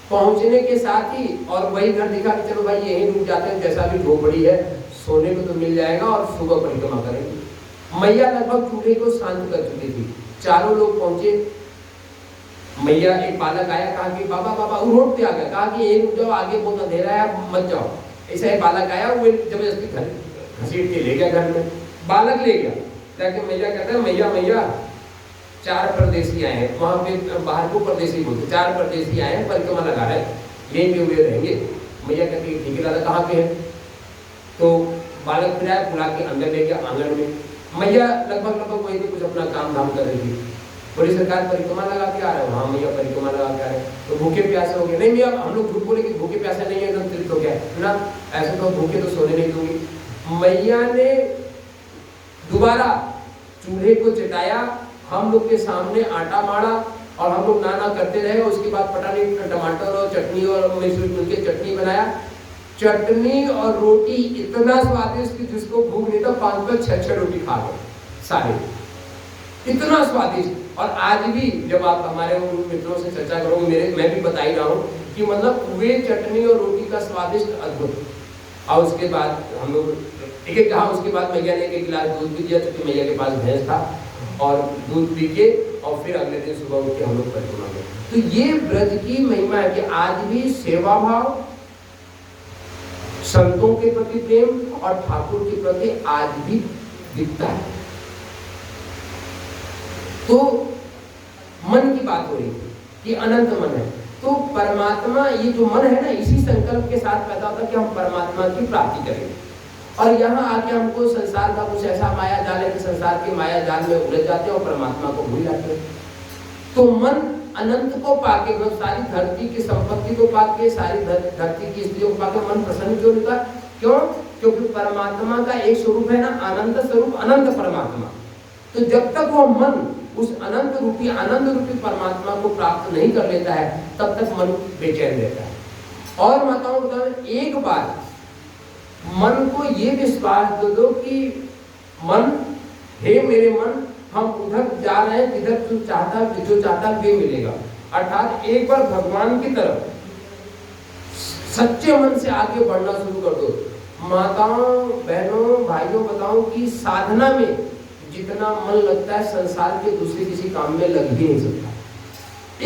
पहुंचने के साथ ही और वही घर दिखा कि चलो भाई यहीं रुक जाते हैं, जैसा भी झोपड़ी है सोने को तो मिल जाएगा और सुबह परिक्रमा करेंगे। मैया लगभग चूल्हे को शांत कर चुकी थी, चारों लोग पहुंचे। मैया एक बालक आया, कहा कि बाबा बाबा, वो रोड पे आ गया, कहा कि एक जाओ आगे बहुत अंधेरा है मत जाओ। ऐसा एक बालक आया, वो जबरदस्ती घर घसीट के ले गया घर में, बालक ले गया। जाके मैया कहता है मैया मैया 4 परदेसी आए हैं, वहां पे बाहर को परदेसी बोलते, 4 परदेसी आए हैं, परिक्रमा लगा रहे हैं, यहीं पे हुए रहेंगे। मैया कहती है ठीक है दादा, कहाँ पे है? तो बालक फिर आया, बुला के अंदर ले गया आंगन में। मैया लगभग वहीं पे कुछ अपना काम धाम कर रही थी। बड़ी सरकार परिक्रमा लगा के आ रहे हो? हाँ मैया परिक्रमा लगा के आ रहे हैं। तो भूखे प्यासे हो गए? नहीं मैया, हम लोग झूठ बोले कि भूखे प्यासे नहीं है, एकदम तृप्त हो गया ना, ऐसे तो भूखे तो सोने नहीं दूंगी। मैया ने दोबारा चूल्हे को चटाया, हम लोग के सामने आटा मारा और हम लोग नाना करते रहे। उसके बाद पता नहीं टमाटर और चटनी और मिलके चटनी बनाया। चटनी और रोटी इतना स्वादिष्ट कि जिसको भूख नहीं था 5-6 रोटी खा गए सारे, इतना स्वादिष्ट। और आज भी जब आप हमारे मित्रों से चर्चा करोगे, मैं भी बता ही रहा हूँ कि मतलब वे चटनी और रोटी का स्वादिष्ट अद्भुत। और उसके बाद हम लोग ठीक है कहा, उसके बाद मैया ने 1 गिलास दूध भी दिया, क्योंकि मैया के पास भैंस था, और दूध पी के और फिर अगले दिन सुबह उठ के हम लोग परिक्रमा में। तो ये ब्रज की महिमा है कि आज भी सेवा भाव, संतों के प्रति प्रेम और ठाकुर के प्रति आज भी दिखता है। तो मन की बात हो रही थी कि अनंत मन है, तो परमात्मा, ये जो मन है ना, इसी संकल्प के साथ पैदा होता है कि हम परमात्मा की प्राप्ति करेंगे। और यहाँ आके हमको संसार का कुछ ऐसा माया जाल है कि संसार के माया जाल में उलझ जाते हैं और परमात्मा को भूल जाते हैं। तो मन अनंत को पाके, मतलब सारी धरती की संपत्ति को पाके, सारी धरती की स्त्रियों को पाके मन प्रसन्न क्यों होता है? क्यों? क्योंकि परमात्मा का एक स्वरूप है ना, अनंत स्वरूप, अनंत परमात्मा। तो जब तक वो मन उस अनंत रूपी, आनंद रूपी परमात्मा को प्राप्त नहीं कर लेता है, तब तक मन बेचैन रहता है। और माताओं बता, एक बार मन को ये विश्वास दे दो कि मन, हे मेरे मन, हम उधर जा रहे हैं जिधर तू चाहता, जो चाहता वे मिलेगा। अर्थात एक बार भगवान की तरफ सच्चे मन से आगे बढ़ना शुरू कर दो। माताओं बहनों भाइयों बताओ कि साधना में जितना मन लगता है संसार के दूसरे किसी काम में लग भी नहीं सकता।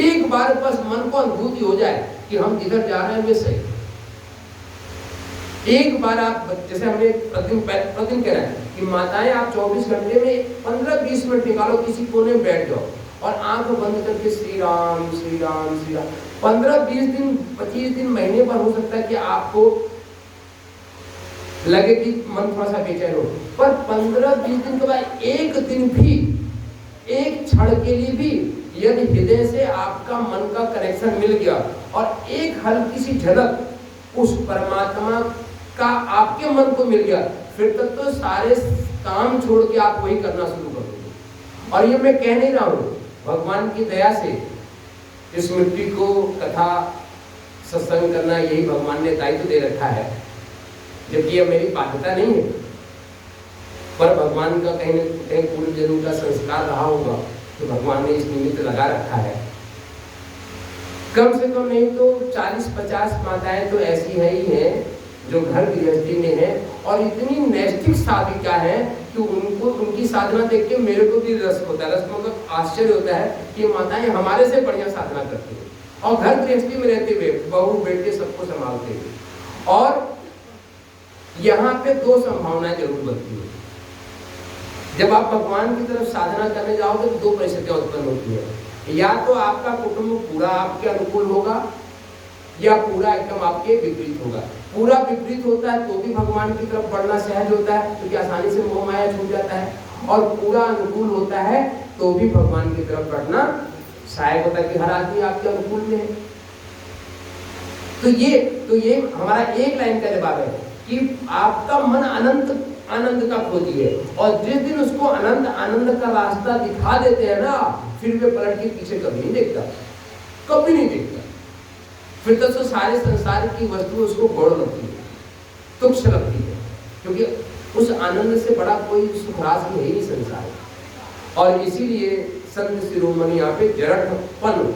एक बार बस मन को अनुभूति हो जाए कि हम जिधर जा रहे हैं वे सही। एक बार आप, जैसे हमने प्रतिदिन कह रहे हैं कि माताएं आप 24 घंटे में 15-20 मिनट निकालो, किसी कोने में बैठ जाओ और आंख बंद करके श्री राम श्री राम श्री राम। 15-20 दिन, 25 दिन, महीने भर हो सकता है कि आपको लगे कि मन थोड़ा सा बेचैन हो, पर 15-20 दिन के बाद एक दिन भी, एक क्षण के लिए भी यदि हृदय से आपका मन का कनेक्शन मिल गया और एक हल्की सी झलक उस परमात्मा का आपके मन को मिल गया, फिर तक तो सारे काम छोड़ के आप वही करना शुरू कर दोगे। और ये मैं कह नहीं रहा हूँ, भगवान की दया से इस मिट्टी को कथा सत्संग करना यही भगवान ने दायित्व दे रखा है, जबकि यह मेरी बाध्यता नहीं है। पर भगवान का कहीं न कहीं पूर्व जन्म का संस्कार रहा होगा तो भगवान ने इस निमित्त लगा रखा है। कम से कम नहीं तो 40-50 माताएं तो ऐसी है ही हैं जो घर गृहस्थी में है और इतनी नैष्ठिक साधिका है कि उनको उनकी साधना देख के मेरे को भी रस होता है, रस मतलब आश्चर्य होता है कि माताएं हमारे से बढ़िया साधना करती हैं और घर गृहस्थी में रहते हुए बहू बेटे सबको संभालते हुए। और यहाँ पे दो संभावनाएं जरूर बनती है। जब आप भगवान की तरफ साधना करने जाओगे तो दो परिस्थितियां उत्पन्न होती है, या तो आपका कुटुंब पूरा आपके अनुकूल होगा या पूरा एकदम आपके विपरीत होगा। पूरा विपरीत होता है तो भी भगवान की तरफ बढ़ना सहज होता है क्योंकि आसानी से मोह माया छूट जाता है, और पूरा अनुकूल होता है तो भी भगवान की तरफ बढ़ना सहायक होता है कि हर आदमी आपके अनुकूल में है। तो ये हमारा एक लाइन का जवाब है कि आपका मन अनंत आनंद का खोजी है, और जिस दिन उसको अनंत आनंद का रास्ता दिखा देते हैं ना, फिर वे पलट के पीछे कभी नहीं देखता, कभी नहीं देखता। फिर तो सारे संसार की वस्तु उसको गौड़ लगती है, तुच्छ लगती है, क्योंकि उस आनंद से बड़ा कोई सुख राशि है ही नहीं संसार। और इसीलिए संत शिरोमणि यहाँ पे जड़त्वपन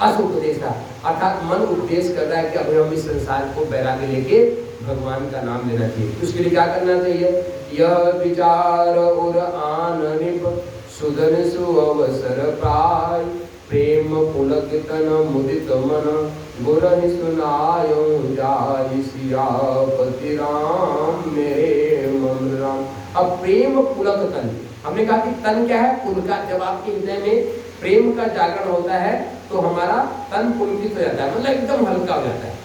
असुपदेशा, अर्थात मन उपदेश कर रहा है कि अब हम इस संसार को बैराग्य लेके भगवान का नाम लेना चाहिए। उसके लिए क्या करना चाहिए? यह विचार और आननिप सुधन सुअवसर प्राय, प्रेम पुलक तन मुदित मन गुरहि सुनायो जाय सियापति राम मेरे मन राम। अब प्रेम पुलक तन, हमने कहा कि तन क्या है? पुलका। जब आपके हृदय में प्रेम का जागरण होता है तो हमारा तन पुलकित हो जाता है, मतलब एकदम हल्का हो जाता है।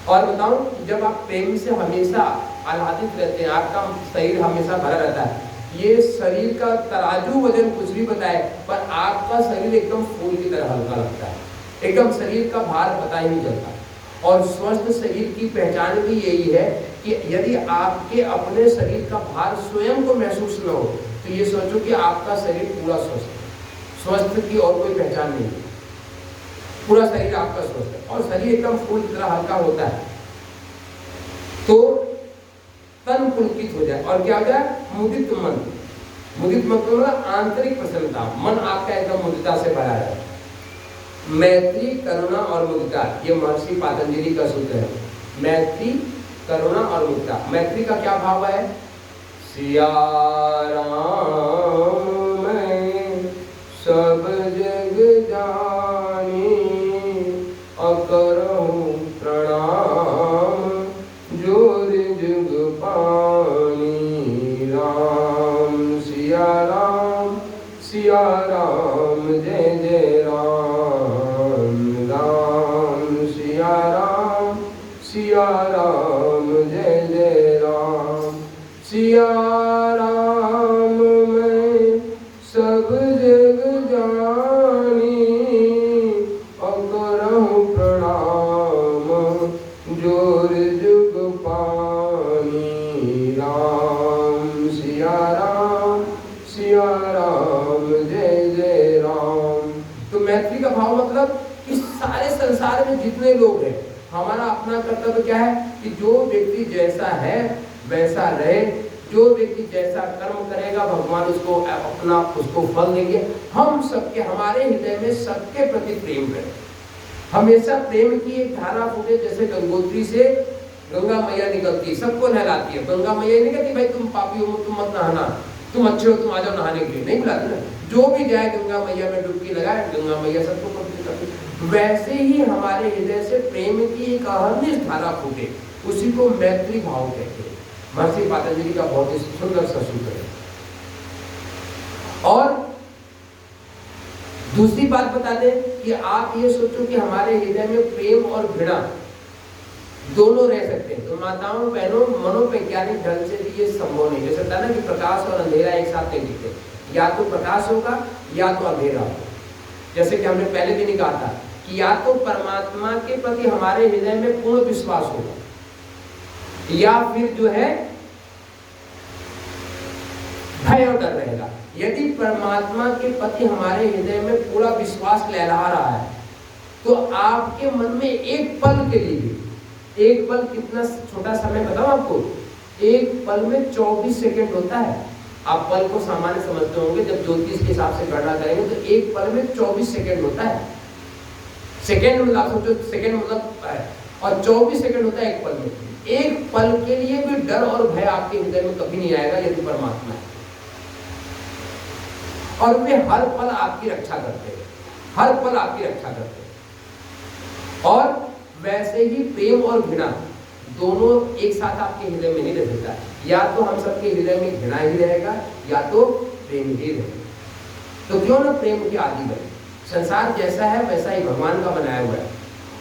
और बताऊं, जब आप प्रेम से हमेशा आह्लादित रहते हैं, आपका शरीर हमेशा भरा रहता है। ये शरीर का तराजू वजन कुछ भी बताए, पर आपका शरीर एकदम फूल की तरह हल्का लगता है, एकदम शरीर का भार पता ही नहीं चलता। और स्वस्थ शरीर की पहचान भी यही है कि यदि आपके अपने शरीर का भार स्वयं को महसूस न हो तो ये सोचो कि आपका शरीर पूरा स्वस्थ है। स्वस्थ की और कोई पहचान नहीं है, पूरा शरीर आपका स्वस्थ है और शरीर एकदम फूल की तरह हल्का होता है तो तन पुलकित हो जाए। और क्या हो जाए? मुदित मन। मुदित मतलब आंतरिक प्रसन्नता, मन आपका एकदम मुदिता से भरा है। मैत्री, करुणा और मुदिता, ये महर्षि पातंजलि का सूत्र है। मैत्री, करुणा और मुदिता। मैत्री का क्या भाव है? सिया राम मैं सब जग जानी, अकरहूं प्रणाम जोर जुग पानी। राम सिया राम जय जय राम, राम सिया राम जय जय राम। सिया राम मैं सब जग जानी, अकरहूं प्रणाम जोर जुग पानी। राम सिया राम जय जय राम। तो मैत्री का भाव मतलब कि सारे संसार में जितने लोग हैं, हमारा अपना कर्तव्य क्या है कि जो व्यक्ति जैसा है वैसा रहे, जो व्यक्ति जैसा कर्म करेगा भगवान उसको फल देंगे। हम सबके, हमारे हृदय में सबके प्रति प्रेम करें, हमेशा प्रेम की एक धारा फूटे। जैसे गंगोत्री से गंगा मैया निकलती है, सबको नहलाती है। गंगा मैया नहीं कहती भाई तुम पापी हो, तुम मत नहाना, तुम अच्छे हो, तुम आ जाओ नहाने के लिए, नहीं बुलाती ना। जो भी जाए गंगा मैया में डुबकी लगाए, गंगा मैया सबको पवित्र करती। वैसे ही हमारे हृदय से प्रेम की एक अहर्निश धारा फूटे, उसी को मैत्री भाव कहते हैं। महर्षि पातंजलि का बहुत ही सुंदर सा सूत्र है। और दूसरी बात बता दें कि आप ये सोचो कि हमारे हृदय में प्रेम और घृणा दोनों रह सकते हैं। तो माताओं बहनों, मनोवैज्ञानिक ढंग से भी ये संभव नहीं हो सकता ना कि प्रकाश और अंधेरा एक साथ नहीं दिखते, या तो प्रकाश होगा या तो अंधेरा होगा। जैसे कि हमने पहले भी नहीं कहा था कि या तो परमात्मा के प्रति हमारे हृदय में पूर्ण विश्वास होगा, या फिर जो है भय और डर रहेगा। यदि परमात्मा के प्रति हमारे हृदय में पूरा विश्वास लहरा रहा है तो आपके मन में एक पल के लिए भी, एक पल कितना छोटा समय बताओ आपको, एक पल में 24 सेकंड होता है। आप पल को सामान्य समझते होंगे, जब ज्योतिष के हिसाब से गणना करेंगे तो एक पल में 24 सेकंड होता है। सेकंड मतलब आप सोचो, सेकंड मतलब है, और 24 सेकंड होता है एक पल में। एक पल के लिए भी डर और भय आपके हृदय में कभी नहीं आएगा यदि परमात्मा है। और वे हर पल आपकी रक्षा करते हैं, हर पल आपकी रक्षा करते हैं। और वैसे ही प्रेम और घृणा दोनों एक साथ आपके हृदय में नहीं रह सकता। या तो हम सबके हृदय में घृणा ही रहेगा या तो प्रेम ही रहेगा। तो क्यों ना प्रेम की आदि बने। संसार जैसा है वैसा ही भगवान का बनाया हुआ है,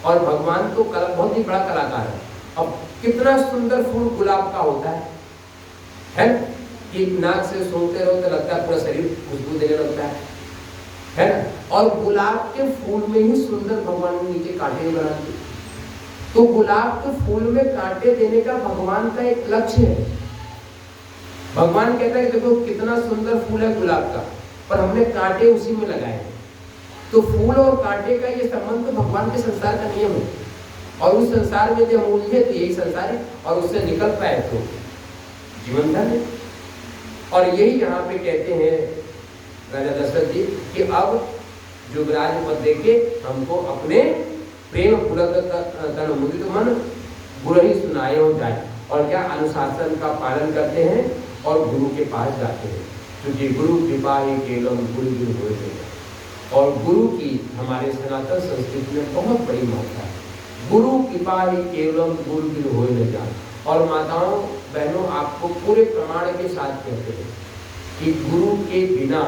और भगवान तो बहुत ही बड़ा कलाकार है। अब कितना सुंदर फूल गुलाब का होता है कि नाक से सूंघते रहो तो लगता है पूरा शरीर खुशबू देने लगता है ना। और गुलाब के फूल में ही सुंदर भगवान ने नीचे कांटे बना दिए। तो गुलाब के फूल में कांटे देने का भगवान का एक लक्ष्य है। भगवान कहता है देखो कितना सुंदर फूल है गुलाब का, पर हमने कांटे उसी में लगाए हैं। तो फूल और कांटे का ये संबंध तो भगवान के संसार का नियम है। और उस संसार में जब उलझे तो यही संसार है, और उससे निकल पाए तो जीवन धन है। और यही यहाँ पे कहते हैं राजा दशरथ जी कि अब युवराज पद देके हमको अपने प्रेम तन मुदित मन गुरु ही सुनाए हो जाए, और क्या अनुशासन का पालन करते हैं और गुरु के पास जाते हैं, क्योंकि गुरु कृपा ही केवलम गुरु गुरु होते हैं। और गुरु की हमारे सनातन संस्कृति में बहुत बड़ी महत्ता है। गुरु कृपा ही केवलम गुरु गुरु हो न जाए। और माताओं बहनों आपको पूरे प्रमाण के साथ कहते हैं कि गुरु के बिना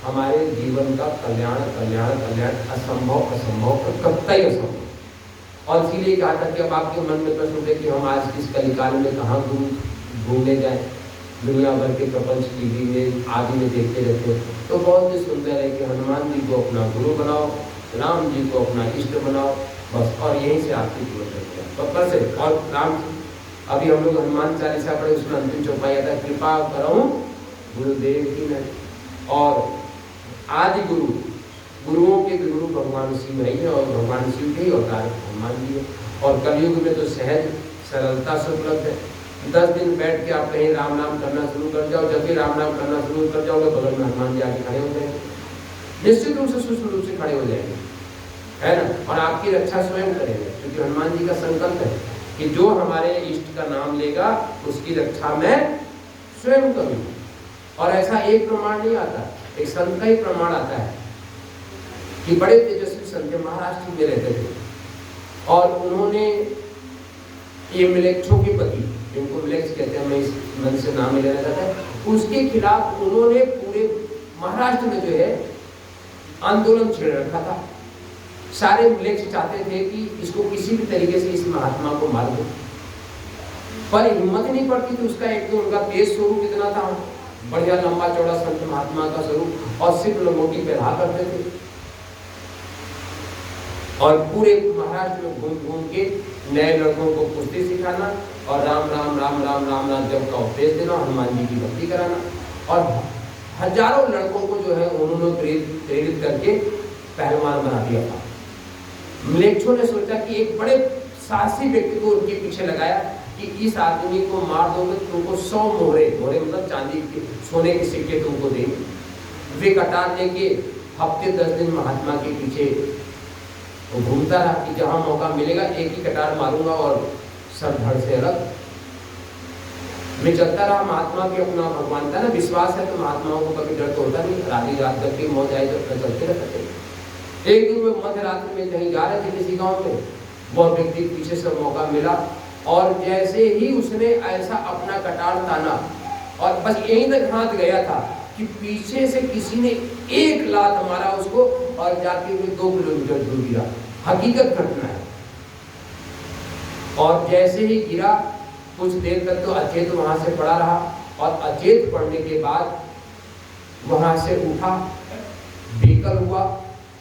हमारे जीवन का कल्याण कल्याण कल्याण असंभव असंभव कतई असंभव। और इसीलिए कहा था कि अब आपके मन में प्रश्न उठे कि हम आज इस कलिकाल में कहाँ गुरु ढूंढने जाए। दुनिया भर के प्रपंच टीवी में आदि में देखते रहते हैं। तो बहुत ही सुंदर है कि हनुमान जी को अपना गुरु बनाओ, राम जी को अपना इष्ट बनाओ, बस। और यहीं से आपकी जीवन करते हैं तो से। और राम अभी हम लोग हनुमान चालीसा पढ़े, उसमें अंतिम चौपाई था कृपा करो गुरुदेव की नहीं। और आदि गुरु गुरुओं के गुरु भगवान शिव है, और भगवान शिव के ही अवतार हनुमान जी है। और कलयुग में तो सहज सरलता से उपलब्ध है। 10 दिन बैठ के आप कहीं राम नाम करना शुरू कर जाओ, जब भी राम नाम करना शुरू कर जाओगे बगल में हनुमान जी आके खड़े हो जाएंगे, निश्चित रूप से सूक्ष्म रूप से खड़े हो जाएंगे, है ना। और आपकी रक्षा स्वयं करेंगे, क्योंकि हनुमान जी का संकल्प है कि जो हमारे इष्ट का नाम लेगा उसकी रक्षा मैं स्वयं करूंगा। और ऐसा एक प्रमाण नहीं आता, एक संत का ही प्रमाण आता है कि बड़े तेजस्वी संत महाराष्ट्र में रहते थे, और उन्होंने ये मिलेच्छों के पति, जिनको मिलेक्स कहते हैं, मैं इस मन से नाम ही लेना चाहता है, उसके खिलाफ उन्होंने पूरे महाराष्ट्र में जो है आंदोलन छेड़ रखा था। सारे मिलेक्स चाहते थे कि इसको किसी भी तरीके से इस महात्मा को मार दो, पर हिम्मत नहीं पड़ती थी। उसका एक तो उनका तेज स्वरूप इतना था, बढ़िया लंबा चौड़ा संत महात्मा का स्वरूप, और सिर्फ लंगोटी पहना करते थे, और पूरे महाराष्ट्र में घूम घूम के नए लड़कों को कुश्ती सिखाना और राम राम राम राम राम राम जप का उपदेश देना, हनुमान जी की भक्ति कराना। और हजारों लड़कों को जो है उन्होंने प्रेरित करके पहलवान बना दिया था। मिलेच्छों ने सोचा कि एक बड़े साहसी व्यक्ति को उनके पीछे लगाया कि इस आदमी को मार दोगे तो तुमको 100 मोहरे मतलब चांदी के सोने के सिक्के तुमको देंगे। वे कटार लेके हफ्ते 10 दिन महात्मा के पीछे वो घूमता रहा कि जहाँ मौका मिलेगा एक ही कटार मारूंगा और सर धड़ से अलग। मैं चलता रहा, महात्मा भी अपना भगवान था ना, विश्वास है तो महात्माओं को कभी डर तो होता नहीं। राधी रात तक की मौत आए तो अपना चलते रहते। एक दिन में मध्य रात्रि में कहीं जा रहे थे किसी गांव में, वह व्यक्ति पीछे से मौका मिला, और जैसे ही उसने ऐसा अपना कटार ताना और बस यहीं तक हाथ गया था कि पीछे से किसी ने एक लात मारा उसको, और जाके वो 2 किलोमीटर दूर गिरा। हकीकत घटना है। और जैसे ही गिरा कुछ देर तक तो अचेत वहां से पड़ा रहा, और अचेत पड़ने के बाद वहां से उठा, बेकल हुआ,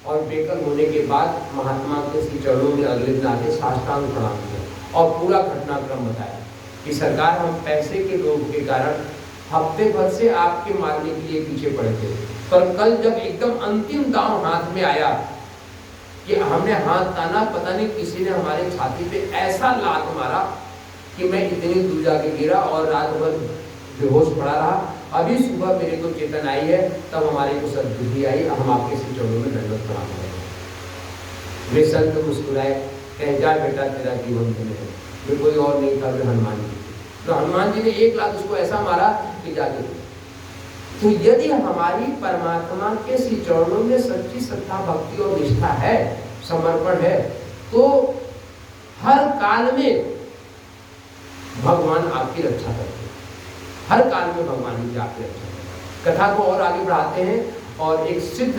और बेकल होने के बाद महात्मा के श्री चरणों में अगले दिन आके साष्टांग प्रणाम किया और पूरा घटनाक्रम बताया कि सरकार हम पैसे के लोभ के कारण हफ्ते भर से आपके मारने के लिए पीछे पड़े थे, पर कल जब एकदम अंतिम दांव हाथ में आया कि हमने हाथ ताना, पता नहीं किसी ने हमारे छाती पे ऐसा लात मारा कि मैं इतनी दूर जाके गिरा और रात भर बेहोश पड़ा रहा, अभी सुबह मेरे को चेतन आई है, तब हमारे को सद्बुद्धि आई, हम आपके श्री चरणों में दंडवत प्रणाम करें। वे संत मुस्कुराए, कहे जा बेटा तेरा जीवन धन्य है। वे कोई और नहीं था, वे हनुमान जी। तो हनुमान जी ने एक लात उसको ऐसा मारा कि जाके। तो यदि हमारी परमात्मा के श्री चरणों में सच्ची श्रद्धा भक्ति और निष्ठा है, समर्पण है, तो हर काल में भगवान आपकी रक्षा करते हैं। हर काल में भगवान की आपकी रक्षा करते हैं। कथा को और आगे बढ़ाते हैं और एक सिद्ध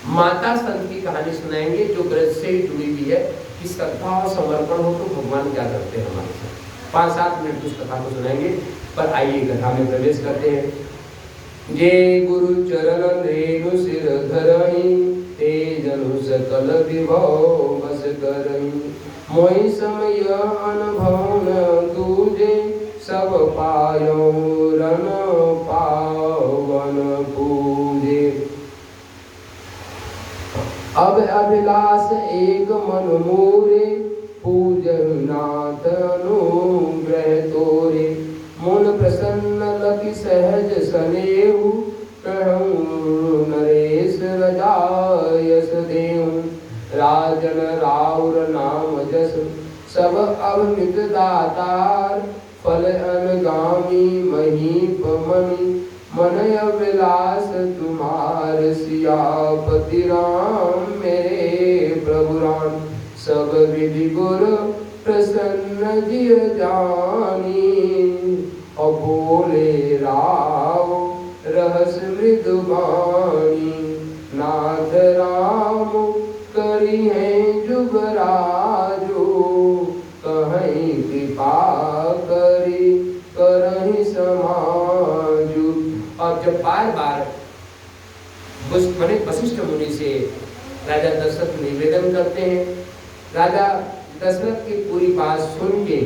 माता संत की कहानी सुनाएंगे जो ग्रज से ही जुड़ी हुई है कि श्रद्धा और समर्पण हो तो भगवान क्या करते हैं हमारे साथ। 5-7 मिनट उस कथा को सुनाएंगे, पर आइए कथा में प्रवेश करते हैं। जे गुरु चरण रेणु सिर धरहि, ते जनु सकल विभव बस करहि। मोहि समय अनुभव न दूजे, सब पायो रन पावन पूजे। अब अभिलाष एक मन मोरे, पूजन नाथ अनुग्रह तोरे। मन प्रसन्न लखि सहज सनेहु, कहूँ नरेश रजायस देहु। राजन राउर नाम जस, सब अवनित दातार। फल अनगामी महीप मणि, मन अभिलाष तुम्हार सियापति राम मेरे प्रभु राम। सब विधि गुर प्रसन्न जिय जानी, और बोले राव रहस मृदु वाणी। नाथ राम करी है जुगराजो, कहीं कृपा करी करहि समाजु। अब जब बार बार वशिष्ठ मुनि से राजा दशरथ निवेदन करते हैं, राजा दशरथ की पूरी बात सुन के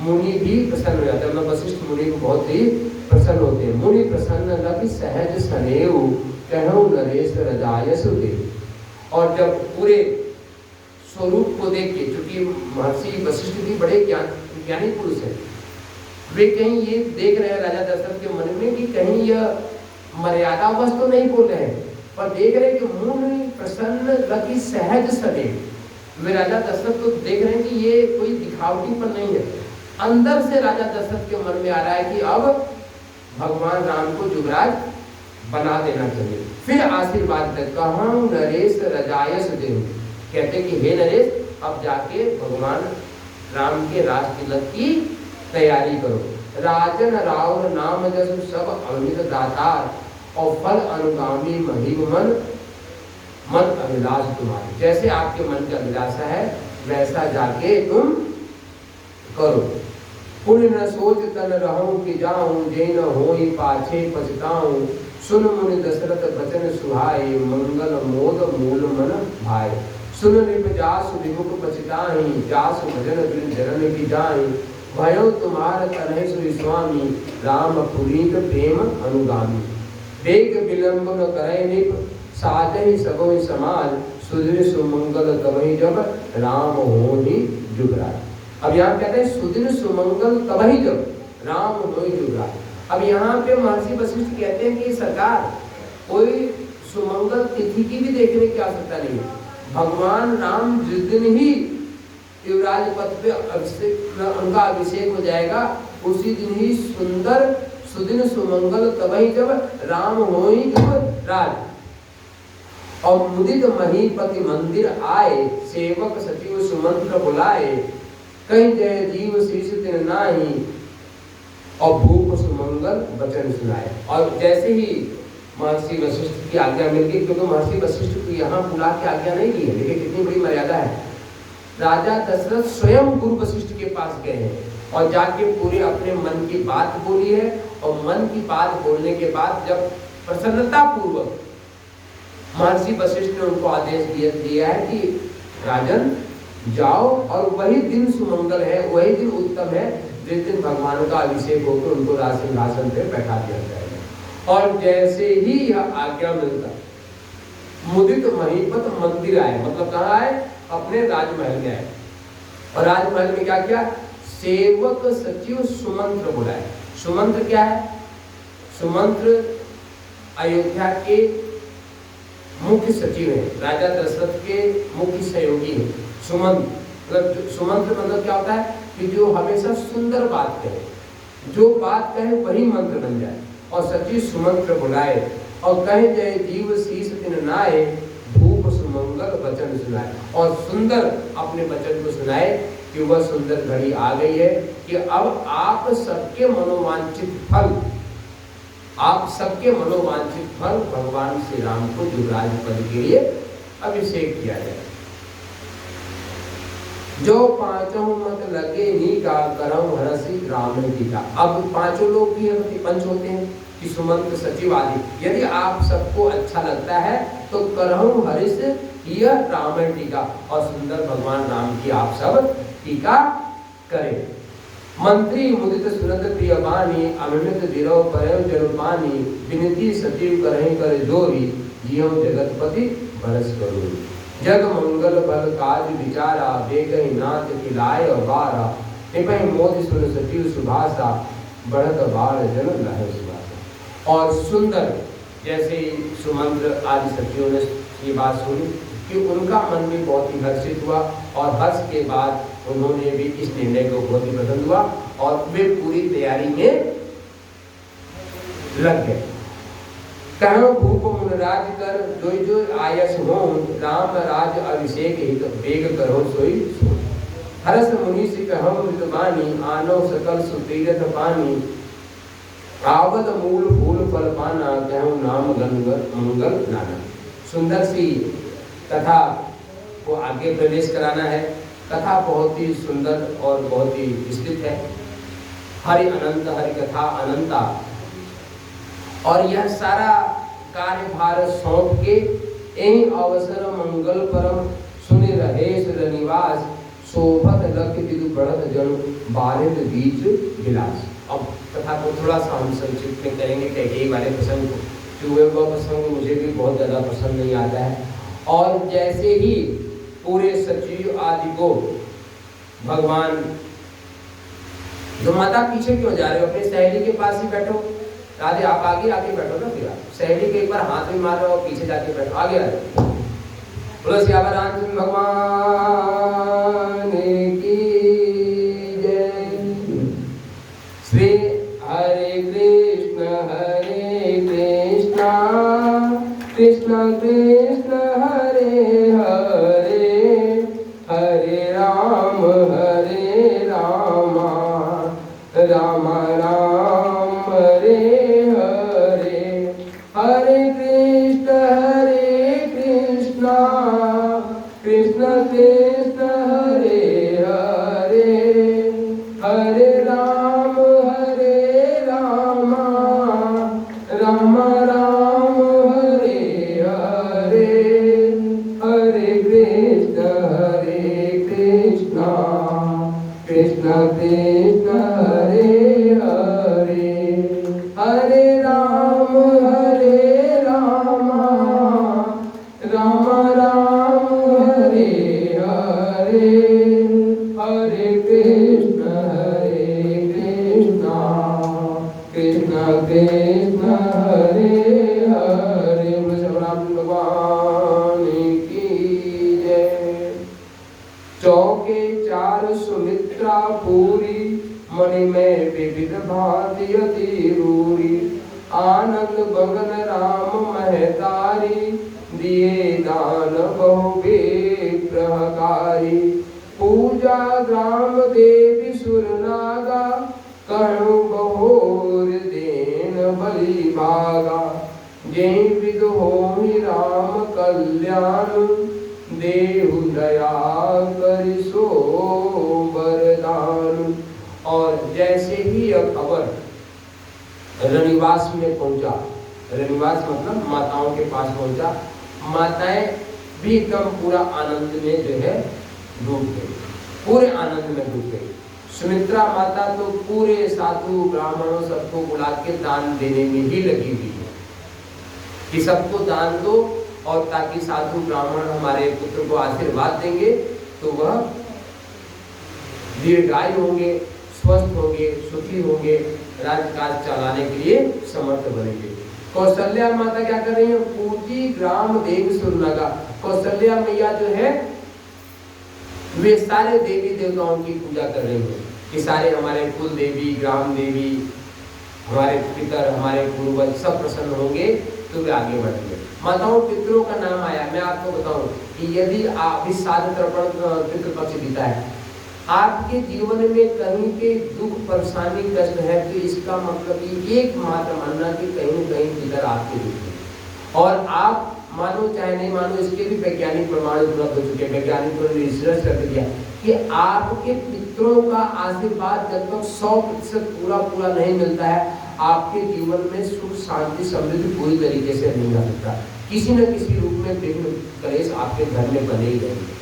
मुनि भी प्रसन्न हो जाते हैं। वशिष्ठ मुनि को बहुत ही प्रसन्न होते हैं। मुनि प्रसन्न लखि सहज सनेहु, कहूँ नरेश रजायस देहु। और जब पूरे स्वरूप को देख के, चूंकि महर्षि वशिष्ठ भी बड़े ज्ञानी पुरुष हैं, वे कहीं ये देख रहे हैं राजा दशरथ के मन में कि कहीं यह मर्यादावश तो नहीं बोल रहे हैं, पर देख रहे हैं कि मुनि प्रसन्न लखि सहज सनेहु। वे राजा दशरथ को देख रहे हैं कि ये कोई दिखावटी पर नहीं है। अंदर से राजा दशरथ के मन में आ रहा है कि अब भगवान राम को युवराज बना देना चाहिए। फिर आशीर्वाद देता हूँ नरेश रजायस देहु, कहते कि हे नरेश, अब जाके भगवान राम के राज तिलक की तैयारी करो। राजन राउर नाम जसु, सब अमित दातार। और फल अनुगामी महिम मन अभिलाष तुम्हारी। जैसे आपके मन की अभिलाषा है वैसा जाके तुम करो। पुण्य न सोच तन रहूं कि जाऊं, जे न होई पाछे पछताऊं। सुन मुनि दशरथ बचन सुहाए, मंगल मोद मूल मन भाई। सुन निप जासु विमुख पछताहि, जासु भजन बिन चरण की जाहि। भयो तुम्हार तनहि सुरि स्वामी, राम पुनीत प्रेम अनुगामी। वेग विलंब न करे निप, साजहि सबहि समाज। सुदिन सुमंगल तबहि जब, राम होहि जुगराज। अब यहाँ कहते हैं सुदिन सुमंगल तबहि जब, राम होहि जुगराज। अब यहाँ पे महर्षि वशिष्ठ कहते हैं कि सरकार, कोई सुमंगल तिथि की भी देखने की आवश्यकता नहीं है। भगवान राम जिस दिन ही युवराज पद पे उनका अभिषेक हो जाएगा, उसी दिन ही सुंदर सुदिन सुमंगल तबहि जब, राम होई जुगराज। और मुदित महीपति मंदिर आए, सेवक सचिव सुमंत्र बुलाए। कहीं जय जीव शीश तिन नाही, और भूप सुमंगल वचन सुनाए। और जैसे ही महर्षि वशिष्ठ की आज्ञा मिल गई, क्योंकि महर्षि वशिष्ठ को यहाँ बुला के आज्ञा नहीं दी है, देखिए कितनी बड़ी मर्यादा है। राजा दशरथ स्वयं गुरु वशिष्ठ के पास गए हैं और जाके पूरे अपने मन की बात बोली है। और मन की बात बोलने के बाद जब प्रसन्नता पूर्वक महर्षि वशिष्ठ ने उनको आदेश दिया है कि राजन जाओ, और वही दिन सुमंगल है, वही दिन उत्तम है जिस दिन भगवान का अभिषेक होकर उनको राज सिंहासन पे बैठा दिया जाएगा। और जैसे ही यह आज्ञा मिलता, मुदित महीपत मंदिर आए, मतलब कहाँ आए, अपने राजमहल में आए। और राजमहल में क्या किया, सेवक सचिव सुमंत्र बुलाए। सुमंत्र क्या है? सुमंत्र अयोध्या के मुख्य सचिव हैं, राजा दशरथ के मुख्य सहयोगी हैं। सुमंत्र मतलब क्या होता है कि जो हमेशा सुंदर बात कहे, जो बात कहे वही मंत्र बन जाए। और सचिव सुमंत्र बुलाए और कहे जय जीव शीस दिन नाए, भूप सुमंगल वचन सुनाए। और सुंदर अपने वचन को सुनाए कि वह सुंदर घड़ी आ गई है कि अब आप सबके मनोवांछित फल, आप सबके मनोवांछित फल भगवान श्री राम को युवराज पद के लिए अभिषेक किया जाए। जो पांचों मत लगे नी का करम हरसी राम की का। अब पांचों लोग भी पंच होते हैं कि सुमंत्र सचिव आदि। यदि आप सबको अच्छा लगता है तो करहु हरिश यह रामायण टीका, और सुंदर भगवान राम की आप सब टीका करें। मंत्री मुदित सुनत प्रिय बानी, अमृत दिरो परयो जलपानी, विनती सचिव करहि कर जोरी, जियो जगतपति बरस करो। जग मंगल बल काज विचारा, बेगहि नाथ खिलाय बारा, निपहि मोदि सुन सचिव सुभाषा, बढ़त बाढ़ जन लहै सुभाषा। और सुंदर जैसे सुमंत्र आदि सचिवों ने ये बात सुनी कि उनका मन भी बहुत ही हर्षित हुआ, और हर्ष के बाद उन्होंने भी इस निर्णय को बहुत ही पसंद हुआ और वे पूरी तैयारी में लग गए। कहो भूप मुनराज कर, जोई जोई आयस हो, राम राज अभिषेक हित वेग करो सोई सो। हरस मुनि से कहो मृतबानी, आनो सकल सुतीरथ पानी, आवत मूल फूल फल पाना, कहो नाम गंगर मंगल नाना। सुंदर सी कथा को आगे प्रवेश कराना है। कथा बहुत ही सुंदर और बहुत ही विस्तृत है। हरि अनंत हरि कथा अनंता, और यह सारा कार्यभार सौंप के यही अवसर मंगल परम सुनि रहे निवास, शोभत लख विदु बढ़त जन बारिद बीच विलास। अब कथा को थोड़ा सा हम संक्षिप्त में करेंगे कैकेयी वाले प्रसंग को, क्योंकि वह प्रसंग मुझे भी बहुत ज़्यादा पसंद नहीं आता है। और जैसे ही पूरे सचिव आदि को भगवान, जो माता पीछे क्यों जा रहे हो, अपनी सहेली के पास ही बैठो। राधे आप आगे आके बैठो ना, फिर सहेली के एक बार हाथ में मार रहे हो, पीछे जाके बैठो, आगे आ जाओ। बोलो सियावर रामचंद्र भगवान की जय। श्री हरे कृष्ण कृष्ण कृष्ण हरे हरे, हरे राम राम राम हरे हरे, हरे कृष्ण कृष्ण कृष्ण हरे हरे, हरे राम राम राम हरे हरे, हरे कृष्ण कृष्ण कृष्ण हरे हरे, हरे राम राम राम हरे हरे, हरे कृष्ण कृष्ण कृष्ण हरे हरे। भगवान की जय। चौके चार सुमित्रा पूरी, मणि में विविध भांति अति रूरी, आनंद बगन राम महतारी, दिए दान बहु विग्रहकारी, पूजा ग्राम देवी सुरनागा, कणु बहुर देन बलि भागा, जय विदु होमि राम कल्याण, देहु दया करिसो वरदान। और जैसे ही यह खबर रनिवास में पहुंचा, रनिवास मतलब माताओं के पास पहुंचा, माताएं भी एकदम पूरा आनंद में जो है डूब गई, पूरे आनंद में डूब गई। सुमित्रा माता तो पूरे साधु ब्राह्मणों सबको बुला के दान देने में ही लगी हुई है कि सबको दान दो, और ताकि साधु ब्राह्मण हमारे पुत्र को आशीर्वाद देंगे तो वह दीर्घायु होंगे, स्वस्थ होंगे, सुखी होंगे, राजकाज चलाने के लिए समर्थ बनेंगे। कौशल्या माता क्या कर रही है? पूजी ग्राम देव सुरनगा। कौशल्या मैया जो है वे सारे देवी देवताओं की पूजा कर रही है कि सारे हमारे कुल देवी, ग्राम देवी, हमारे पितर, हमारे पूर्वज सब प्रसन्न होंगे तो वे आगे बढ़ेंगे। माताओं पितरों का नाम आया। मैं आपको बताऊं कि यदि आप इस साल तर्पण पितृपक्ष बीता है, आपके जीवन में कहीं के दुख, परेशानी, कष्ट है तो इसका मतलब ये एकमात्र मानना कि कहीं न कहीं पितर आपके दुख है। और आप मानो चाहे नहीं मानो, इसके भी वैज्ञानिक प्रमाण उपलब्ध हो चुके हैं। वैज्ञानिकों ने रिसर्च कर दिया कि आपके पितरों का आशीर्वाद जब तक 100% पूरा नहीं मिलता है, आपके जीवन में सुख, शांति, समृद्धि पूरी तरीके से नहीं आ सकता। किसी न किसी रूप में विघ्न, कलेश आपके घर में बने ही रहेंगे।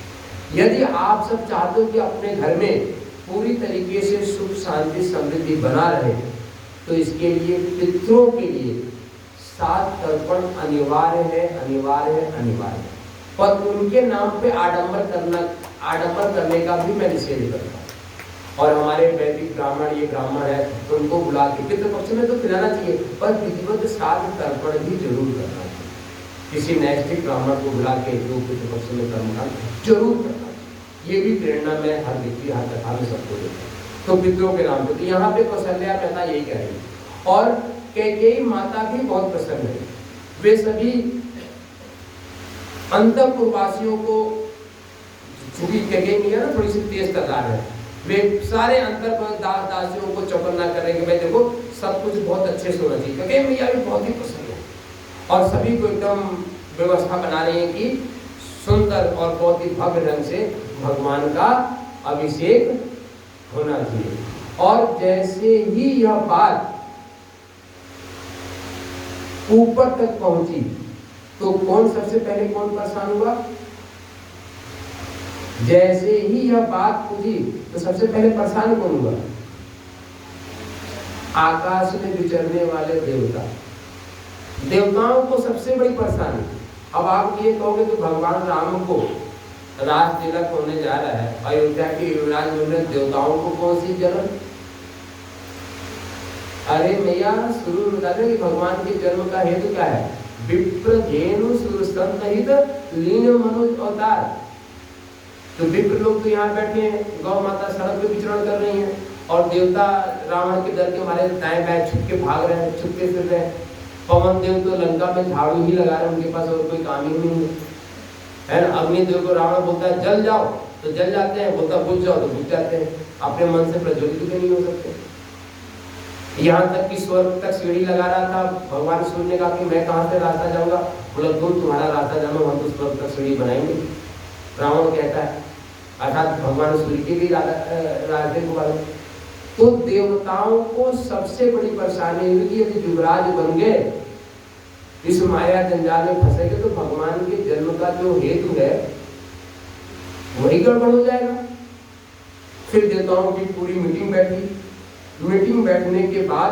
यदि आप सब चाहते हो कि अपने घर में पूरी तरीके से सुख, शांति, समृद्धि बना रहे, तो इसके लिए पितरों के लिए 7 तर्पण अनिवार्य है। पर उनके नाम पे आडंबर करने का भी मैं निषेध करता हूँ। और हमारे वैदिक ब्राह्मण, ये ब्राह्मण है, तो उनको बुला के पितृपक्ष में तो खिलाना चाहिए, पर विधिवत 7 तर्पण भी जरूर करना चाहिए। किसी नैष्ठिक ब्राह्मण को बुला के जो पितृपक्ष में कर्मकांड जरूर करना चाहिए। ये भी प्रेरणा मैं हर व्यक्ति, हर कथा में सबको देता हूँ। तो पितरों के नाम पे तो यहाँ पे कौशल्या माता यही कह रही है। और कैकेयी माता भी बहुत प्रसन्न है। वे सभी अंतःपुरवासियों को, चूंकि कैकेयी मैया ना थोड़ी सी तेज तर्रार है, वे सारे अंतःपुर दासियों को चौकन्ना करेंगे, भाई देखो सब कुछ बहुत अच्छे से होना चाहिए। कैकेयी मैया भी बहुत ही प्रसन्न है और सभी को एकदम व्यवस्था बना रही है कि सुंदर और बहुत ही भव्य ढंग से भगवान का अभिषेक होना चाहिए। और जैसे ही यह बात ऊपर तक पहुंची तो कौन सबसे पहले परेशान हुआ? जैसे ही यह बात पूछी तो सबसे पहले परेशान कौन हुआ? आकाश में विचरने वाले देवता। देवताओं को सबसे बड़ी परेशानी। अब आप ये कहोगे तो भगवान राम को रास तिलक होने जा रहा है, अयोध्या के युवराज में देवताओं को कौन सी जन्म? अरे मैया शुरू में बता दें कि भगवान के जन्म का हेतु क्या है? विप्र धेनु सुरसंहित लीन मनुज अवतार। तो विप्र लोग तो यहाँ बैठे हैं, गौ माता सड़क पे विचरण कर रही हैं और देवता रावण के डर के मारे दाएं बाएं छुप के भाग रहे हैं, छुपके फिर रहे हैं। पवन देव तो लंका में झाड़ू ही लगा रहे हैं, उनके पास और कोई काम ही नहीं है ना। अग्निदेव को रावण बोलता है जल जाओ तो जल जाते हैं, बोलता बुझ जाओ तो बुझ जाते हैं, अपने मन से प्रज्वलित भी नहीं हो सकते। यहाँ तक कि स्वर्ग तक सीढ़ी लगा रहा था, भगवान सूर्य ने कहा कि मैं कहाँ से रास्ता जाऊंगा? बोला तुम तुम्हारा रास्ता जानो, हम तो स्वर्ग तक सीढ़ी बनाएंगे। रावण कहता है, अर्थात भगवान सूर्य के भी रास्ते को वाले। तो देवताओं को सबसे बड़ी परेशानी हुई कि यदि युवराज बन गए, इस माया जंजाल में फंसेंगे तो भगवान के जन्म का जो हेतु है वही गड़बड़ हो जाएगा। फिर देवताओं की पूरी मीटिंग बैठी। मीटिंग बैठने के बाद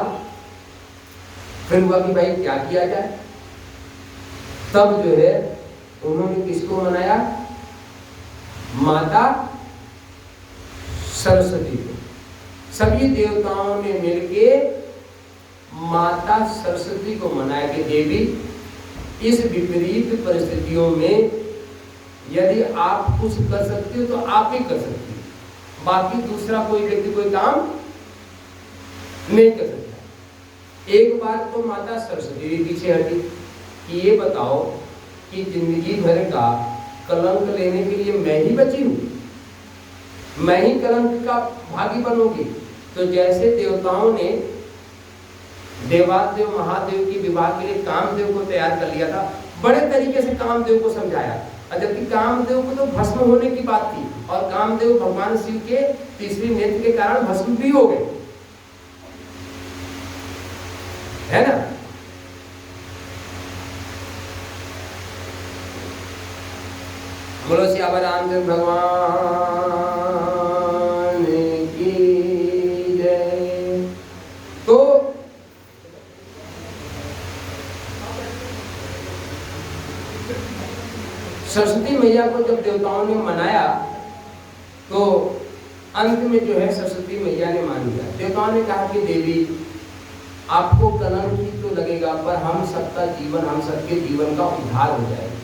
फिर हुआ कि भाई क्या किया जाए। तब जो है उन्होंने किसको मनाया? माता सरस्वती को। सभी देवताओं ने मिलके माता सरस्वती को मनाया कि देवी, इस विपरीत परिस्थितियों में यदि आप कुछ कर सकती हो तो आप ही कर सकती हो, बाकी दूसरा कोई व्यक्ति कोई काम नहीं कर सकता। एक बार तो माता सरस्वती भी पीछे हटी कि ये बताओ कि जिंदगी भर का कलंक लेने के लिए मैं ही बची हूँ, मैं ही कलंक का भागी बनूंगी। तो जैसे देवताओं ने देवादेव महादेव की विवाह के लिए कामदेव को तैयार कर लिया था, बड़े तरीके से कामदेव को समझाया, जबकि कामदेव को तो भस्म होने की बात थी और कामदेव भगवान शिव के तीसरी नेत्र के कारण भस्म भी हो गए, है ना। बोलो श्याम रामचंद्र भगवान की जय। तो सरस्वती मैया को जब देवताओं ने मनाया तो अंत में जो है सरस्वती मैया ने मान लिया देवताओं ने कहा कि देवी आपको कलंक तो लगेगा, पर हम सबका जीवन, हम सबके जीवन का उद्धार हो जाएगा।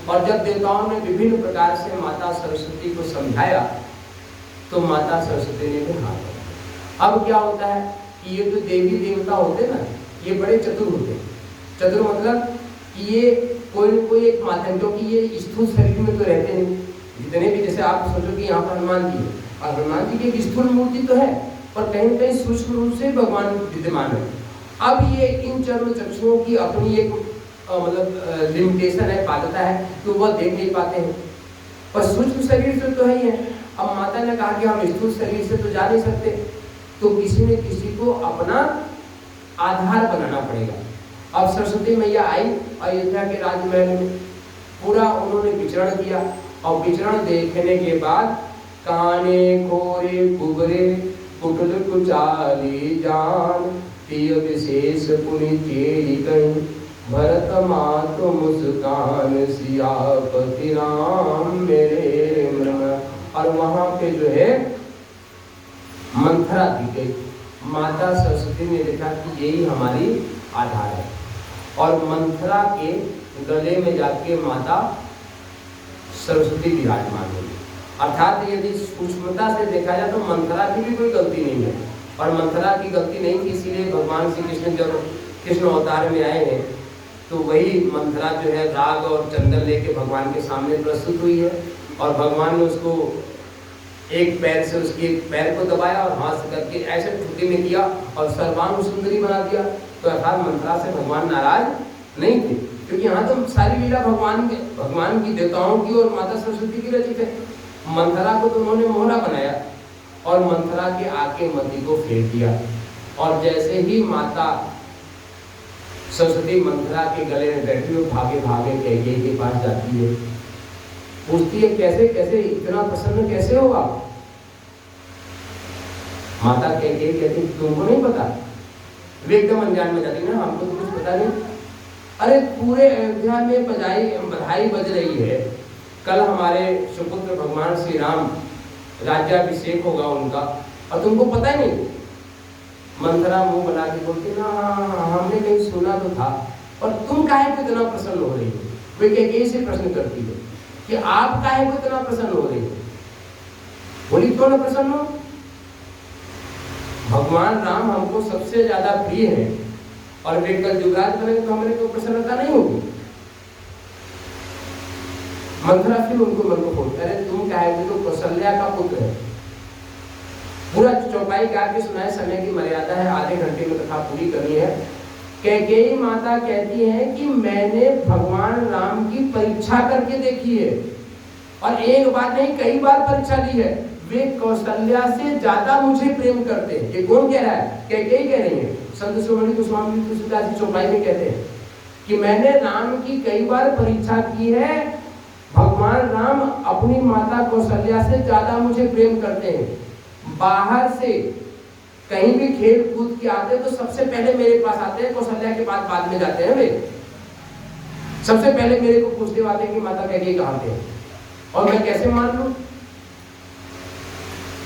और जब देवताओं ने विभिन्न प्रकार से माता सरस्वती को समझाया तो माता सरस्वती ने भी हाँ किया। अब क्या होता है कि ये जो देवी देवता होते ना, ये बड़े चतुर होते हैं। चतुर मतलब कि ये कोई न कोई एक माध्यम, क्योंकि ये स्थूल शरीर में तो रहते नहीं, जितने भी, जैसे आप सोचो कि यहाँ पर हनुमान जी है, और हनुमान जी की एक स्थूल मूर्ति तो है, पर कहीं कहीं सूक्ष्म रूप से भगवान विद्यमान है। अब ये इन चर्म चक्षुओं की अपनी एक मतलब लिमिटेशन है, बाध्यता है, तो वह देख नहीं पाते हैं, पर सूक्ष्म शरीर से तो है ही है। अब माता ने कहा कि हम स्थूल शरीर से तो जा नहीं सकते, तो किसी न किसी को अपना आधार बनाना पड़ेगा। अब सरस्वती मैया आई अयोध्या के राजमहल में, पूरा उन्होंने विचरण किया, और विचरण देखने के बाद काने खोरे कुबरे कुटल कुचाली जान तिय विशेष पुनि चेरी कहीं भरत मात मुस्कान सियापति राम मेरे मन। और वहां पे जो है मंथरा दी गई। माता सरस्वती ने देखा कि यही हमारी आधार है, और मंथरा के गले में जाके माता सरस्वती विराजमान हुई। अर्थात यदि सूक्ष्मता से देखा जाए तो मंथरा की भी कोई गलती नहीं है, और मंथरा की गलती नहीं थी, इसीलिए भगवान श्री कृष्ण जब कृष्ण अवतार में आए हैं तो वही मंथरा जो है राग और चंदन लेके भगवान के सामने प्रस्तुत हुई है, और भगवान ने उसको एक पैर से उसके पैर को दबाया और हाथ से करके ऐसे ठुकी में किया और सर्वांग सुंदरी बना दिया। तो अर्थात मंथरा से भगवान नाराज नहीं थे, क्योंकि यहाँ तो सारी लीला भगवान की, देवताओं की और माता सरस्वती की रचित है। मंथरा को तो उन्होंने मोहरा बनाया और मंथरा के आके मति को फेर दिया, और जैसे ही माता सरस्वती मंथरा के गले में बैठी हुई भागे भागे कैकेयी के पास जाती है, पूछती है कैसे कैसे इतना प्रसन्न कैसे हो आप। माता कैकेयी कहती तुमको नहीं पता, वे एकदम अनजान में जाती ना, हमको तो कुछ पता नहीं। अरे पूरे अयोध्या में बधाई बज रही है, कल हमारे सुपुत्र भगवान श्री राम राज्याभिषेक होगा उनका, और तुमको पता ही नहीं। मंथरा मुंह बना के बोलती ना हमने कहीं सुना तो था, और तुम काहे को इतना प्रसन्न हो रही हो। वे कैकेयी से प्रश्न करती है कि आप काहे को इतना प्रसन्न हो रही हो। बोली क्यों ना प्रसन्न हो, भगवान राम हमको सबसे ज्यादा प्रिय है, और वे कल युवराज बनेंगे तो हमारे को प्रसन्नता नहीं होगी। मंथरा फिर उनको मन को बोलते अरे तुम काहे को, तो कौशल्या का पुत्र है। पूरा चौपाई गा के सुनाए, समय की मर्यादा है, आधे घंटे में कथा पूरी करनी है। कैकेयी माता कहती है कि मैंने भगवान राम की परीक्षा करके देखी है, और एक बार नहीं कई बार परीक्षा दी है। वे कौशल्या से ज्यादा मुझे प्रेम करते हैं। ये कौन कह रहा है, कैकेयी कह रही है। संत शिरोमणि गोस्वामी तुलसीदास जी चौपाई में कहते हैं कि मैंने राम की कई बार परीक्षा की है, भगवान राम अपनी माता कौशल्या से ज्यादा मुझे प्रेम करते हैं। बाहर से कहीं भी खेल कूद के आते तो सबसे पहले मेरे पास आते हैं, कौशल्या के बाद में जाते हैं। वे सबसे पहले मेरे को पूछते आते हैं कि माता कैकेयी कहाँ थे, और मैं कैसे मान लूं।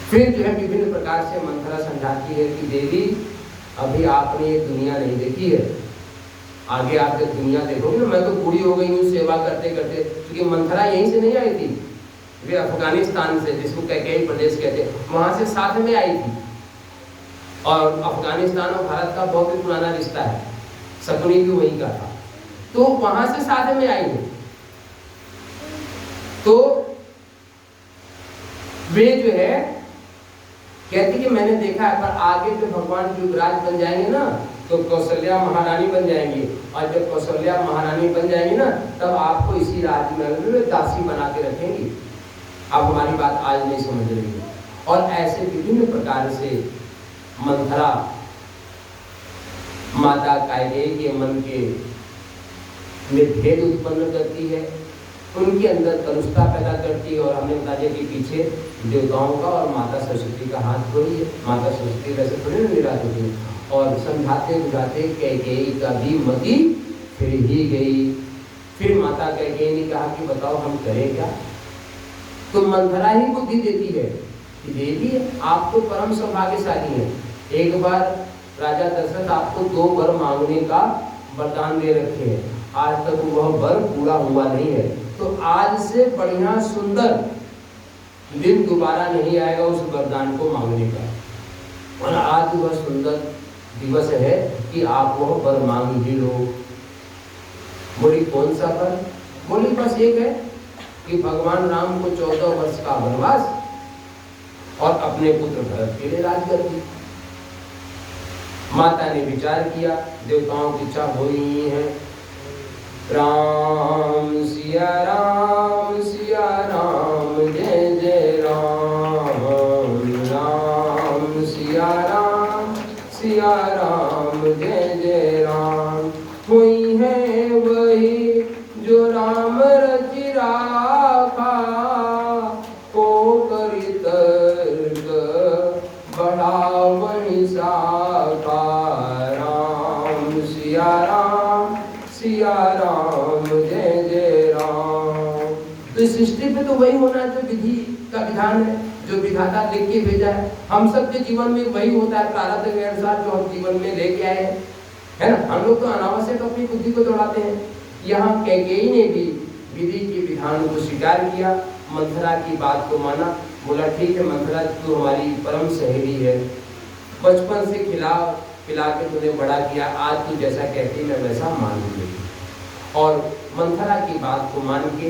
फिर जो है विभिन्न प्रकार से मंथरा समझाती है कि देवी अभी आपने ये दुनिया नहीं देखी है, आगे आप जब दुनिया देखोगे ना, मैं तो बूढ़ी हो गई हूँ सेवा करते करते, क्योंकि मंथरा यहीं से नहीं आई थी, वे अफगानिस्तान से, जिसको कैकेयी प्रदेश कहते हैं, वहां से साथ में आई थी। और अफगानिस्तान और भारत का बहुत ही पुराना रिश्ता है, शकुनी भी वहीं का था, तो वहां से साथ में आई है। तो वे जो है कहती कि मैंने देखा है, पर आगे जब भगवान युवराज बन जाएंगे ना तो कौशल्या महारानी बन जाएंगी, और जब कौशल्या महारानी बन जाएंगी ना तब आपको इसी राजमहल में दासी बना के रखेंगी। आप हमारी बात आज नहीं समझ रही है। और ऐसे विभिन्न प्रकार से मंथरा माता कैकेयी के मन के में भेद उत्पन्न करती है, उनके अंदर कलुषता पैदा करती है। और हमने बता दिया कि पीछे देवताओं का और माता सरस्वती का हाथ थोड़ी है, माता सरस्वती वैसे थोड़ी ना निराश होती है। और समझाते बुझाते कैकेयी का भी मति फिर ही गई। फिर माता कैकेयी ने कहा कि बताओ हम करें क्या। तो मंथरा ही बुद्धि देती है कि देवी आप तो परम सौभाग्यशाली हैं, एक बार राजा दशरथ आपको 2 वर मांगने का वरदान दे रखे हैं, आज तक वह वर पूरा हुआ नहीं है। तो आज से बढ़िया सुंदर दिन दोबारा नहीं आएगा उस वरदान को मांगने का, और आज वह सुंदर दिवस है कि आप वह वर मांग ही लो। बोली कौन सा वर? बोली बस एक है कि भगवान राम को 14 वर्ष का वनवास और अपने पुत्र भरत के लिए राजगद्दी। माता ने विचार किया, देवताओं की इच्छा हो ही है। राम सिया राम जय जय राम, राम सिया राम जय जय राम। हुई है वही जो राम रचि राखा, को करि तर्क बढ़ावनि साखा। राम सिया राम जय जय राम। तो इस सृष्टि पे तो वही होना जो विधि का विधान है, जो विधाता लिख के भेजा है। हम सबके जीवन में वही होता है प्रारब्ध के अनुसार जो हम जीवन में लेके आए हैं, है ना। हम लोग तो अनावश्यक अपनी बुद्धि को दौड़ाते हैं। यहाँ कैकेयी ने भी विधि के विधान को स्वीकार किया, मंथरा की बात को माना। बोला ठीक है मंथरा, तू हमारी परम सहेली है, बचपन से खिला के तूने बड़ा किया, आज तू जैसा कहती मैं वैसा मान लूंगी। और मंथरा की बात को मान के,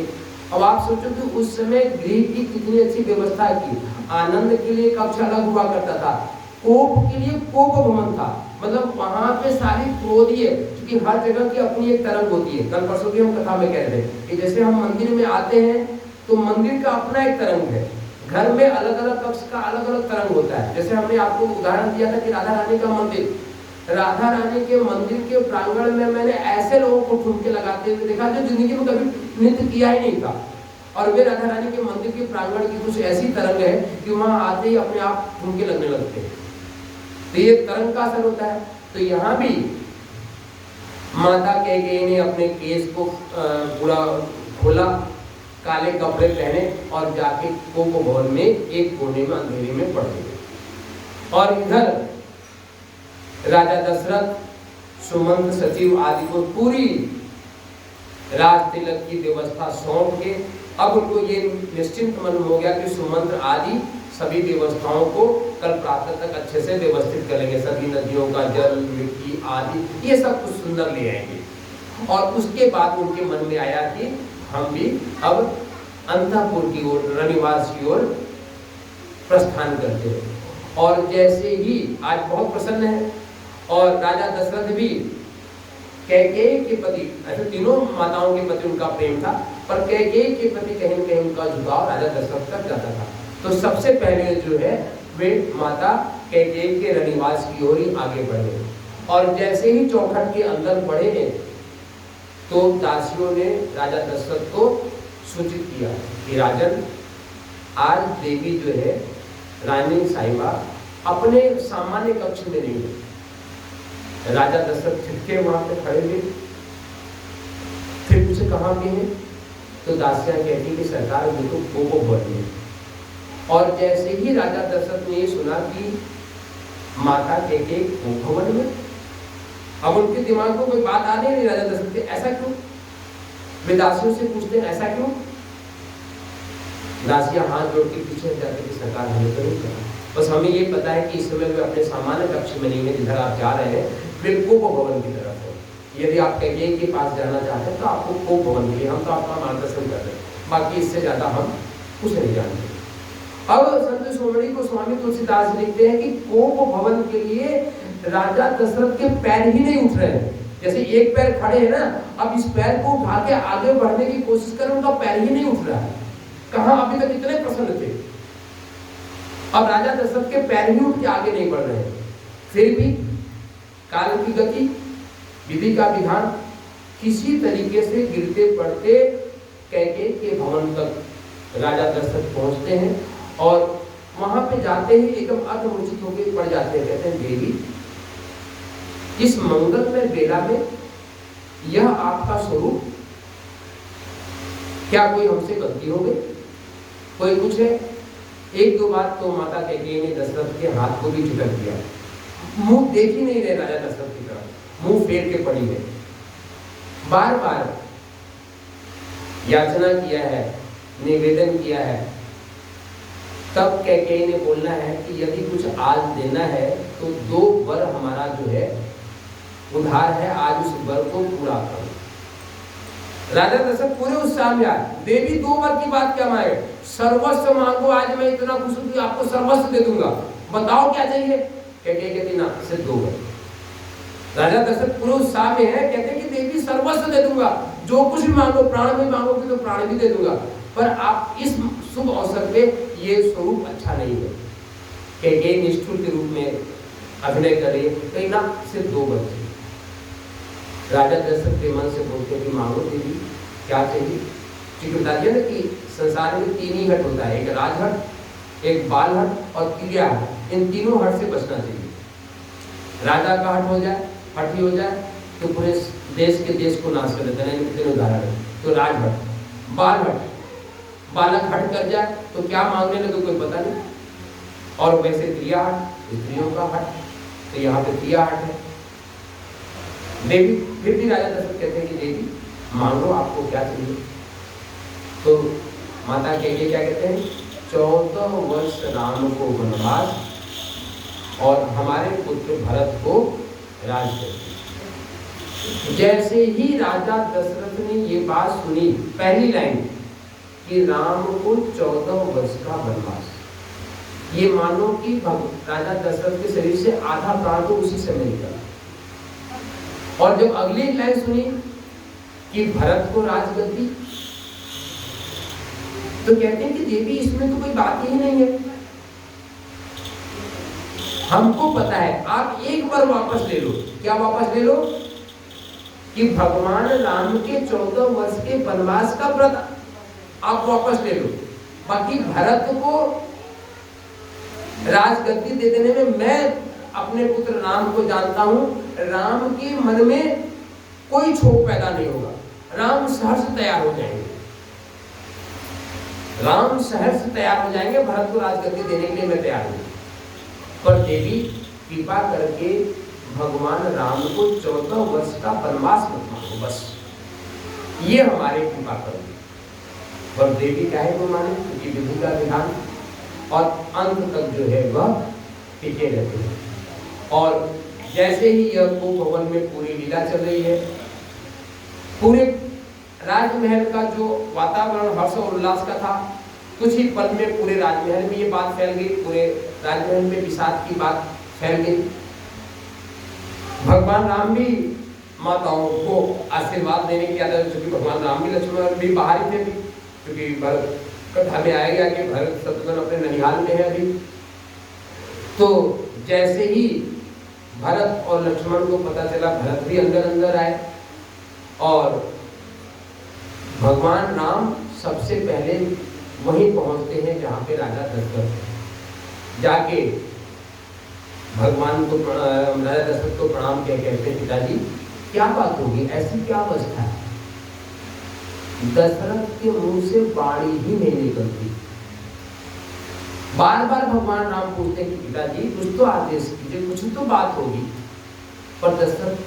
अब आप सोचो कि उस समय गृह की कितनी अच्छी व्यवस्था की। आनंद के लिए कक्ष अलग हुआ करता था, कोप के लिए कोप भवन था, मतलब वहां पे सारी क्रोधी है, क्योंकि हर जगह की अपनी एक तरंग होती है। कल परसों की हम कथा में कह रहे थे कि जैसे हम मंदिर में आते हैं तो मंदिर का अपना एक तरंग है, घर में अलग अलग कक्ष का अलग अलग तरंग होता है। जैसे हमने आपको उदाहरण दिया था कि राधा रानी का मंदिर, राधा रानी के मंदिर के प्रांगण में मैंने ऐसे लोगों को ठुमके लगाते हुए देखा जो जिंदगी में कभी नृत्य किया ही नहीं था, और वे राधा रानी के मंदिर के प्रांगण की कुछ ऐसी तरंग है कि वहां आते ही अपने आप ठुमके लगने लगते हैं। तो ये तरंग का असर होता है। तो यहाँ भी माता कैकेयी ने अपने केस को पूरा खोला, काले कपड़े पहने और जाके कोप भवन में एक कोने में अंधेरे में पड़ गए। और इधर राजा दशरथ सुमंत सचिव आदि को पूरी राज तिलक की व्यवस्था सौंप के अब उनको ये निश्चिंत मन हो गया कि सुमंत्र आदि सभी व्यवस्थाओं को कल प्रातः तक अच्छे से व्यवस्थित करेंगे, सभी नदियों का जल मिट्टी आदि ये सब कुछ सुंदर ले आएंगे। और उसके बाद उनके मन में आया कि हम भी अब अंतःपुर की ओर, रनिवास की ओर प्रस्थान करते हैं। और जैसे ही आज बहुत प्रसन्न है, और राजा दशरथ भी कैकेयी के प्रति, ऐसे तीनों माताओं के प्रति उनका प्रेम था, पर कैकेयी के प्रति कहीं न कहीं उनका झुकाव राजा दशरथ तक जाता था। तो सबसे पहले जो है वे माता कैकेयी के रनिवास की ओर ही आगे बढ़े। और जैसे ही चौखट के अंदर बढ़े तो दासियों ने राजा दशरथ को सूचित किया कि राजन, आज देवी जो है रानी साहिबा अपने सामान्य कक्ष में नहीं है। राजा दशरथ छिटके वहां पे खड़े हुए, फिर पूछे कहाँ के हैं, तो दासियां कहती कि सरकार वो तो कोप भवन में। और जैसे ही राजा दशरथ ने ये सुना कि माता कैकेयी कोप भवन में, अब उनके दिमाग को कोई बात आ नहीं राजा दशरथ के, ऐसा क्यों? वे दासियों से पूछते हैं ऐसा क्यों? दासियां हाथ जोड़ के पीछे जाते कि सरकार हमें तो नहीं करना, बस हमें ये पता है कि इस समय वे अपने सामान्य कक्ष में नहीं है, जिधर आप जा रहे हैं वे कोप भवन की तरफ है। यदि आप कैकेयी के पास जाना चाहते हैं तो आपको कोप भवन के लिए हम तो आपका मार्गदर्शन कर रहे हैं, बाकी इससे ज्यादा हम कुछ नहीं जानते। अब संत शिरोमणि गोस्वामी तुलसीदास लिखते हैं कि कोप भवन के लिए राजा दशरथ के पैर ही नहीं उठ रहे हैं। जैसे एक पैर खड़े हैं ना, अब इस पैर को उठा के आगे बढ़ने की कोशिश करें, उनका पैर ही नहीं उठ रहा है। कहां अभी तक इतने प्रसन्न थे, अब राजा दशरथ के पैर ही उठ के आगे नहीं बढ़ रहे हैं। फिर भी काल की गति, विधि का विधान, किसी तरीके से गिरते पड़ते कैकेयी के भवन तक राजा दशरथ पहुंचते हैं। और वहां पे जाते ही एकदम अर्थमूर्छित होकर पड़ जाते हैं। कहते हैं देवी, इस मंगलमय बेला में यह आपका स्वरूप, क्या कोई हमसे गलती हो गई, कोई कुछ है? एक दो बार तो माता कैकेयी ने दशरथ के हाथ को भी झटक दिया मुंह देख ही नहीं रहे राजा दशरथ की तरफ, मुंह फेर के पड़ी है। बार बार याचना किया है, निवेदन किया है, तब कैकेयी ने बोलना है कि यदि कुछ आज देना है तो 2 वर हमारा जो है उधार है, आज उस वर को पूरा करो। राजा दशरथ पूरे उत्साह में आए, देवी 2 वर की बात क्या मांगे? सर्वस्व मांगो, आज मैं इतना खुश हूं कि आपको सर्वस्व दे दूंगा, बताओ क्या चाहिए? कैकेयी कहती ना, सिर्फ 2 वर। राजा दशरथ पूरे उत्साह में है, कहते कि देवी सर्वस्व दे दूंगा, जो कुछ भी मांगो, प्राण भी मांगोगे तो प्राण भी दे दूंगा, पर आप इस शुभ अवसर पे ये स्वरूप अच्छा नहीं है। कैकेयी निष्ठुर के रूप में अभिनय करे, कहीं ना सिर्फ 2 वर। राजा दशरथ के मन से बोलते कि मांगो देवी, क्या चाहिए? क्योंकि बता दिया ना कि संसार में 3 ही हट होता है, एक राजहट, एक बालहट और क्रिया हट। इन तीनों हट से बचना चाहिए। राजा का हट हो जाए, हट ही हो जाए तो पूरे देश के देश को नाश कर देता है। कितने उदाहरण है। तो राजहट, बालहट, बालक हट कर जाए तो क्या मांगने लगे कोई पता नहीं। और वैसे क्रिया हट, स्त्रियों का हट, तो यहाँ पे क्रिया हट है। देवी फिर भी राजा दशरथ कहते हैं कि देवी मांगो, आपको क्या चाहिए? तो माता कैकेयी क्या कहते हैं? 14 वर्ष राम को वनवास और हमारे पुत्र भरत को राज्य। जैसे ही राजा दशरथ ने ये बात सुनी, पहली लाइन कि राम को 14 वर्ष का वनवास, ये मानो कि राजा दशरथ के शरीर से आधा प्राण तो उसी समय निकला। और जब अगली लाइन सुनी कि भरत को राजगद्दी, तो कहते हैं कि देवी इसमें तो कोई बात ही नहीं है, हमको पता है, आप एक बार वापस ले लो। क्या वापस ले लो? कि भगवान राम के 14 वर्ष के वनवास का व्रत आप वापस ले लो। बाकी भरत को राजगद्दी दे देने में मैं अपने पुत्र राम को जानता हूं, राम के मन में कोई क्षोभ पैदा नहीं होगा, राम सहर्ष तैयार हो जाएंगे, राम सहर्ष तैयार हो जाएंगे, भरत को राजगद्दी देने के लिए मैं तैयार हूं। पर देवी कृपा करके भगवान राम को 14 वर्ष का वनवास मत मांगो, बस ये हमारे कृपा करो। पर देवी काहे को माने? क्योंकि विधि का विधान और अंत तक जो है वह टिके रहते हैं। और जैसे ही यह भवन में पूरी लीला चल रही है, पूरे राजमहल का जो वातावरण हर्ष और उल्लास का था, कुछ ही पल में पूरे राजमहल में ये बात फैल गई, पूरे राजमहल में विषाद की बात फैल गई। भगवान राम भी माताओं को आशीर्वाद देने की आदत, क्योंकि भगवान राम भी लक्ष्मण भी बाहर ही थे, क्योंकि भरत कथा में आएगा कि भरत शत्रुघ्न अपने ननिहाल में है अभी। तो जैसे ही भरत और लक्ष्मण को पता चला, भरत भी अंदर अंदर आए और भगवान राम सबसे पहले वहीं पहुंचते हैं जहां पे राजा दशरथ। जाके भगवान को राजा दशरथ को प्रणाम किया, कहते हैं पिताजी क्या बात होगी, ऐसी क्या अवस्था है? दशरथ के मुंह से वाणी ही नहीं निकलती। बार बार भगवान राम पूछते कि पिताजी कुछ तो आदेश कीजिए, कुछ तो बात होगी, पर दशरथ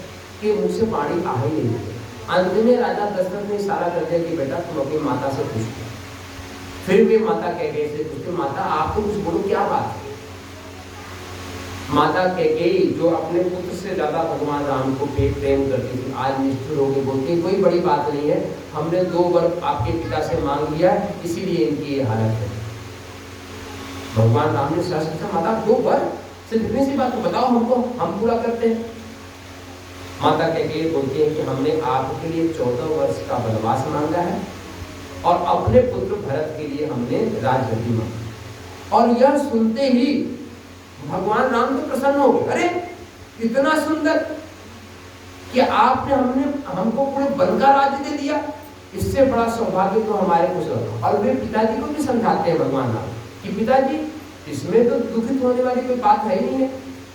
के मुंह से वाणी आ ही नहीं निकली। अंत में राजा दशरथ ने इशारा कर दिया कि बेटा तुम अपनी माता से पूछो। फिर वे माता कैकेयी से पूछते, माता आप तो कुछ बोलो, क्या बात है? माता कैकेयी जो अपने पुत्र से ज्यादा भगवान राम को प्रेम करती थी, आज निष्ठुर होकर बोलती कोई बड़ी बात नहीं है, हमने 2 वर आपके पिता से मांग लिया, इसीलिए इनकी ये हालत है। भगवान राम ने पूछा, माता 2 वर सिर्फ इतनी सी बात बताओ हमको, हम पूरा करते हैं। माता कैकेयी बोलती है कि हमने आपके लिए 14 वर्ष का वनवास मांगा है और अपने पुत्र भरत के लिए हमने राजगद्दी मांगी। और यह सुनते ही भगवान राम तो प्रसन्न हो गए, अरे इतना सुंदर कि आपने हमको पूरे वन का राज्य दे दिया, इससे बड़ा सौभाग्य तो हमारे कुछ। और वे पिताजी को भी समझाते हैं भगवान राम कि पिताजी इसमें तो दुखित होने वाली कोई बात है ही नहीं है,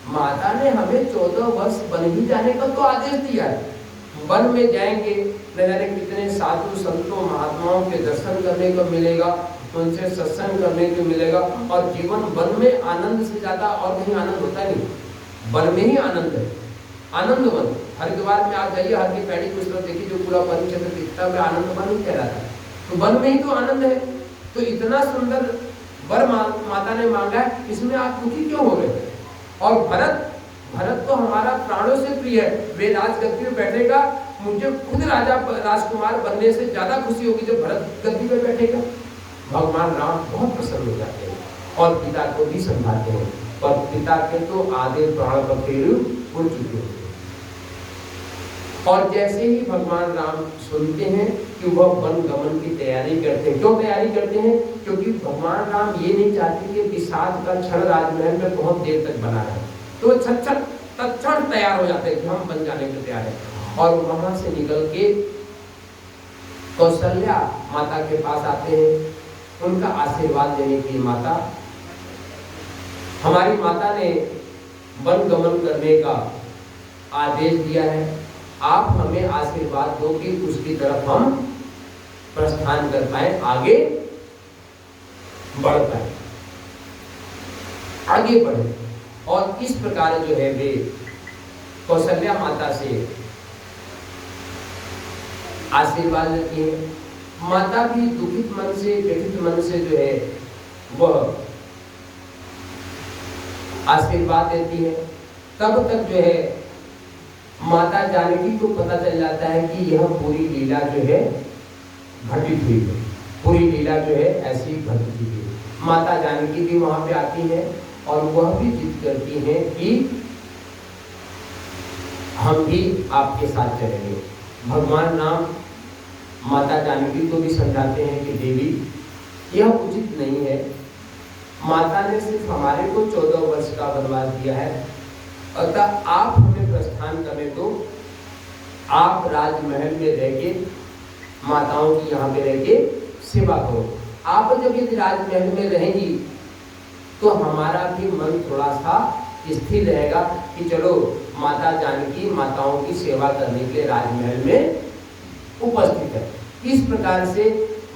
माता ने हमें 14 वर्ष वन ही जाने का तो आदेश दिया है, वन में जाएंगे न जाने कितने साधु संतों महात्माओं के दर्शन करने को मिलेगा, उनसे सत्संग करने को मिलेगा, और जीवन वन में आनंद से ज्यादा और कहीं आनंद होता नहीं। वन में ही आनंद है, आनंद वन। हरिद्वार में आप जाइए, हर की पैड़ी को इस तरफ देखिए, जो पूरा परिक्षेत्र दिखता है आनंद वन ही कहलाता है। तो वन में ही तो आनंद है। तो इतना सुंदर वर माता ने मांगा है, इसमें आप दुखी क्यों हो रहे? और भरत तो हमारा प्राणों से प्रिय है, वे राजगद्दी में बैठेगा, मुझे खुद राजकुमार बनने से ज्यादा खुशी होगी जब भरत गद्दी पे बैठेगा। भगवान राम बहुत प्रसन्न हो जाते हैं और पिता को भी समझाते हैं, पर पिता के तो आधे प्राण पखेरु उड़ चुके होते हैं। और जैसे ही भगवान राम सुनते हैं कि वह वन गमन की तैयारी करते हैं, क्यों तैयारी करते हैं? क्योंकि भगवान राम ये नहीं चाहते कि पिशाच का क्षण राजमहल में बहुत देर तक बना रहे, तो तत्क्षण तैयार हो जाते हैं कि हम बन जाने के तैयार हैं। और वहां से निकल के कौशल्या माता के पास आते हैं, उनका आशीर्वाद लेने की। माता, हमारी माता ने वन गमन करने का आदेश दिया है, आप हमें आशीर्वाद दो कि उसकी तरफ हम प्रस्थान कर पाए, आगे बढ़ पाए, आगे बढ़े। और इस प्रकार जो है वे कौशल्या माता से आशीर्वाद लेती है। माता भी दुखित मन से, व्यथित मन से जो है वह आशीर्वाद देती है। तब तक जो है माता जानकी को पता चल जाता है कि यह पूरी लीला जो है घटित हुई है, पूरी लीला जो है ऐसी घटित हुई है। माता जानकी भी वहां पे आती है और वह भी जिद करती है कि हम भी आपके साथ चलेंगे। भगवान राम माता जानकी को भी समझाते हैं कि देवी, यह उचित नहीं है, माता ने सिर्फ हमारे को 14 वर्ष का वनवास दिया है, अतः आप हमें प्रस्थान करने दो, आप राजमहल में रह के माताओं की यहाँ पे रह के सेवा करो। आप जब यदि राजमहल में रहेंगी तो हमारा भी मन थोड़ा सा स्थिर रहेगा कि चलो माता जानकी माताओं की सेवा करने के लिए राजमहल में उपस्थित है। इस प्रकार से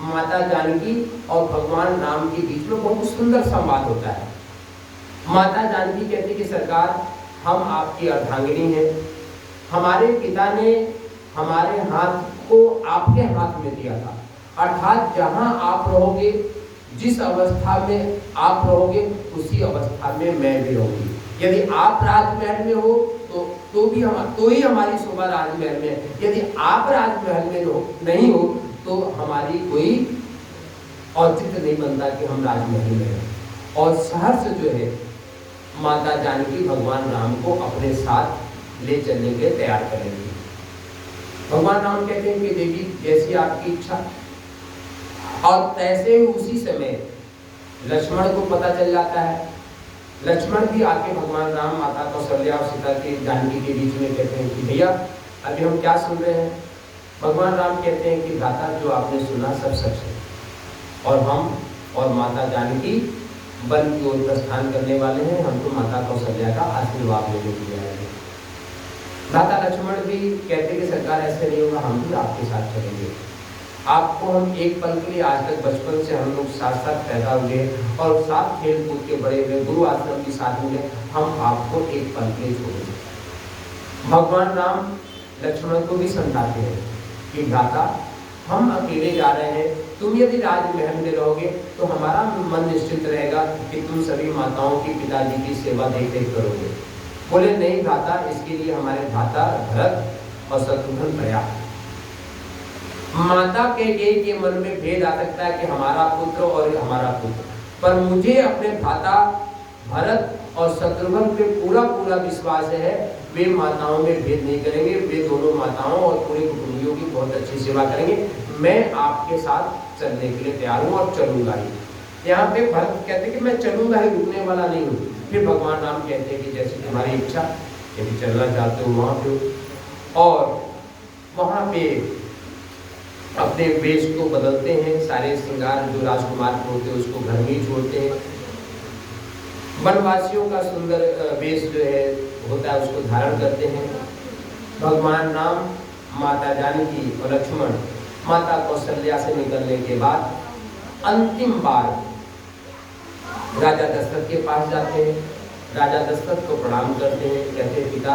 माता जानकी और भगवान राम के बीच में बहुत सुंदर संवाद होता है। माता जानकी कहती कि सरकार, हम आपकी अर्धांगिनी हैं, हमारे पिता ने हमारे हाथ को आपके हाथ में दिया था, अर्थात जहां आप रहोगे, जिस अवस्था में आप रहोगे उसी अवस्था में मैं भी रहूंगी। यदि आप राजमहल में हो तो ही हमारी शोभा राजमहल में है, यदि आप राजमहल में नहीं हो तो हमारी कोई औचित्य नहीं बनता कि हम राजमहल में हैं। और सहर्ष जो है माता जानकी भगवान राम को अपने साथ ले चलने के लिए तैयार करेंगी। भगवान राम कहते हैं कि देवी जैसी आपकी इच्छा। और तैसे ही उसी समय लक्ष्मण को पता चल जाता है। लक्ष्मण भी आके भगवान राम, माता कौशल्या और सीता के जानकी के बीच में कहते हैं कि भैया अभी हम क्या सुन रहे हैं। भगवान राम कहते हैं कि भ्राता, जो आपने सुना सब सच है, और हम और माता जानकी वन की ओर प्रस्थान करने वाले हैं, हमको माता कौशल्या का आशीर्वाद लेने के लिए आए हैं। भ्राता लक्ष्मण भी कहते कि सरकार ऐसे नहीं होगा, हम भी आपके साथ चलेंगे। आपको हम एक पल के लिए, आज तक बचपन से हम लोग साथ साथ पैदा हुए और साथ खेल कूद के बड़े हुए, गुरु आश्रम के साथ हुए, हम आपको एक पल के लिए छोड़ेंगे। भगवान राम लक्ष्मण को भी समझाते हैं कि भ्राता, हम अकेले जा रहे हैं, तुम यदि राजमहल में रहोगे तो हमारा मन निश्चित रहेगा कि तुम सभी माताओं की पिताजी की सेवा देख रेख करोगे। बोले नहीं भ्राता, इसके लिए हमारे भ्राता भरत और शत्रुघ्न पर्याप्त। माता के मन में भेद आ सकता है कि हमारा पुत्र और हमारा पुत्र, पर मुझे अपने भ्राता भरत और शत्रुघ्न पे पूरा विश्वास है, वे माताओं में भेद नहीं करेंगे, वे दोनों माताओं और पूरे कुटुंबियों की बहुत अच्छी सेवा करेंगे। मैं आपके साथ चलने के लिए तैयार हूँ और चलूंगा ही। यहाँ पे भरत कहते कि मैं चलूंगा ही, रुकने वाला नहीं हूँ। फिर भगवान राम कहते हैं कि जैसी तुम्हारी इच्छा, यदि चलना चाहते हो वहाँ पे, और वहाँ पे अपने वेश को बदलते हैं, सारे श्रृंगार जो राजकुमार के होते हैं उसको घर में ही छोड़ते हैं। वनवासियों का सुंदर वेश जो है होता है उसको धारण करते हैं। भगवान राम, माता जानकी और लक्ष्मण माता कौशल्या से निकलने के बाद अंतिम बार राजा दशरथ के पास जाते हैं। राजा दशरथ को प्रणाम करते हैं, कहते हैं पिता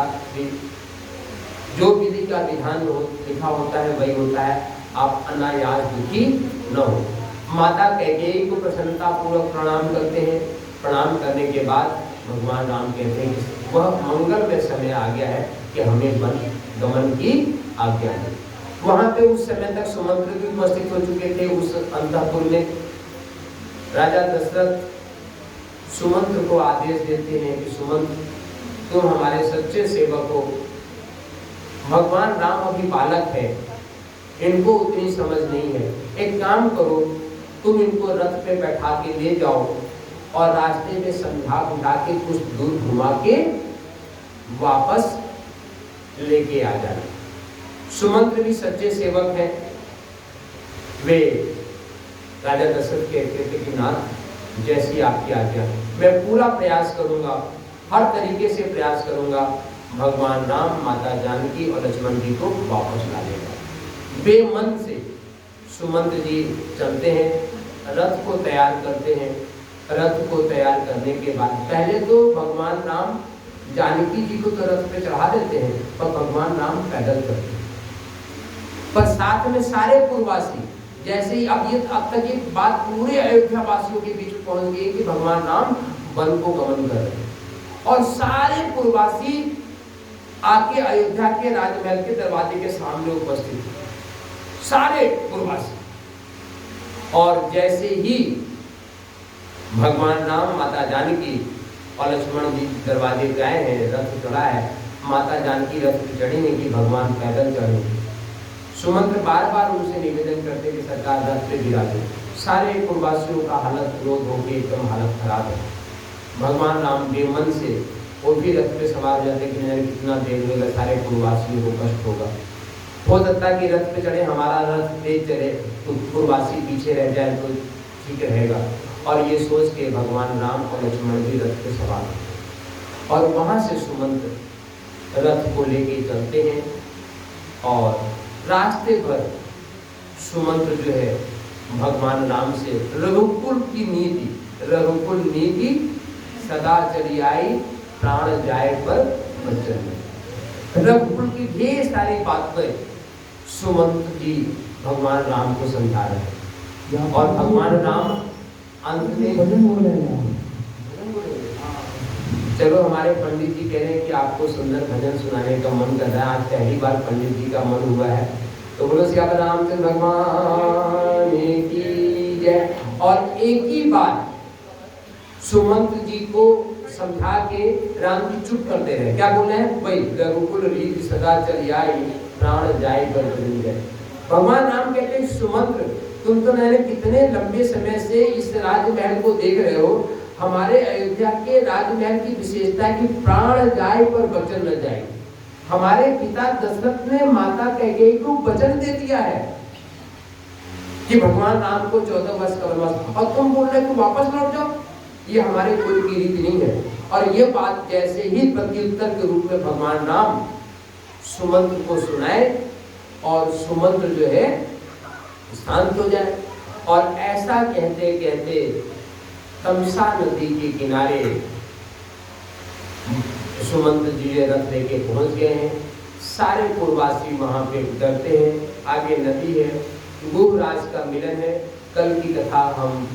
जो विधि का विधान लिखा होता है वही होता है, आप अनायास दुखी न हो। माता कैकेयी को प्रसन्नता पूर्वक प्रणाम करते हैं। प्रणाम करने के बाद भगवान राम कहते हैं कि वह मंगल में समय आ गया है कि हमें वन गमन की आज्ञा है। वहां पे उस समय तक सुमंत्र भी उपस्थित हो चुके थे उस अंतःपुर में। राजा दशरथ सुमंत्र को आदेश देते हैं कि सुमंत्र तुम हमारे सच्चे सेवक हो, भगवान राम अभी बालक है, इनको उतनी समझ नहीं है, एक काम करो तुम इनको रथ पे बैठा के ले जाओ और रास्ते में समझा बुझा के कुछ दूर घुमा के वापस लेके आ जाना। सुमंत्र भी सच्चे सेवक हैं। वे राजा दशरथ कहते थे कि नाथ जैसी आपकी आज्ञा, मैं पूरा प्रयास करूंगा, हर तरीके से प्रयास करूंगा भगवान राम, माता जानकी और लक्ष्मण जी को वापस ला देगा। बेमन से सुमंत्र जी चलते हैं, रथ को तैयार करते हैं। रथ को तैयार करने के बाद पहले तो भगवान राम जानकी जी को तो रथ पे चढ़ा देते हैं, पर भगवान राम पैदल करते हैं। पर साथ में सारे पूर्ववासी, जैसे ही अब तक ये बात पूरे अयोध्या वासियों के बीच पहुंच गई कि भगवान राम वन को गमन कर रहे हैं, और सारे पूर्ववासी आके अयोध्या के राजमहल के दरवाजे के सामने उपस्थित थे, सारे पूर्ववासी। और जैसे ही भगवान राम, माता जानकी और लक्ष्मण जी दरवाजे पे आए हैं, रथ चढ़ा है, माता जानकी रथ पे चढ़ी नहीं कि भगवान पैदल चढ़े। सुमंत्र बार बार उनसे निवेदन करते कि सरकार रथ पे गिरा दे। सारे पूर्ववासियों का हालत क्रोध होकर एकदम हालत खराब है। भगवान राम बेमन से वो भी रथ पे सवार जाते कि नहीं कितना देर होगा, सारे पूर्ववासियों को कष्ट होगा, हो सकता है कि रथ पे चढ़े, हमारा रथ तेज चले तो पूर्ववासी पीछे रह जाए तो ठीक रहेगा। और ये सोच के भगवान राम और लक्ष्मण भी रथ पे सवार, और वहां से सुमंत्र रथ को लेके चलते हैं। और रास्ते भर सुमंत्र जो है भगवान राम से रघुकुल की नीति, रघुकुल नीति सदा चली आई, प्राण जाए पर बचन। रघुकुल की ढेर सारी बातें सुमंत्र जी भगवान राम को समझा रहे हैं। और भगवान राम अंत में भजन बोल रहे हैं। चलो हमारे पंडित जी कह रहे हैं कि आपको सुंदर भजन सुनाने का मन कर रहा है, आज पहली बार पंडित जी का मन हुआ है, तो बोलो सियावर रामचंद्र भगवान की जय। और एक ही बार सुमंत्र जी को समझा के राम जी चुप करते रहे। क्या बोल रहे हैं? वही रघुकुल रीति सदा चली आई, प्राण जाए पर बन जाए। भगवान राम कहते हैं सुमंत्र तुम तो मैंने कितने लंबे समय से इस राजमहल को देख रहे हो, हमारे अयोध्या के राजमहल की विशेषता है कि प्राण जाए पर वचन न जाए। हमारे पिता दशरथ ने माता कैकेयी को वचन दे दिया है कि भगवान राम को 14 वर्ष का वनवास, और तुम बोल रहे हो वापस लौट जाओ, ये हमारे कुल की रीति नहीं है। और ये बात जैसे ही प्रत्युत्तर के रूप में भगवान राम सुमंत्र को सुनाए और सुमंत्र जो है शांत हो जाए। और ऐसा कहते कहते तमसा नदी के किनारे सुमंत्र जी रथ लेके पहुंच गए हैं। सारे पूर्ववासी वहां पे उतरते हैं, आगे नदी है, गुहराज का मिलन है। कल की कथा हम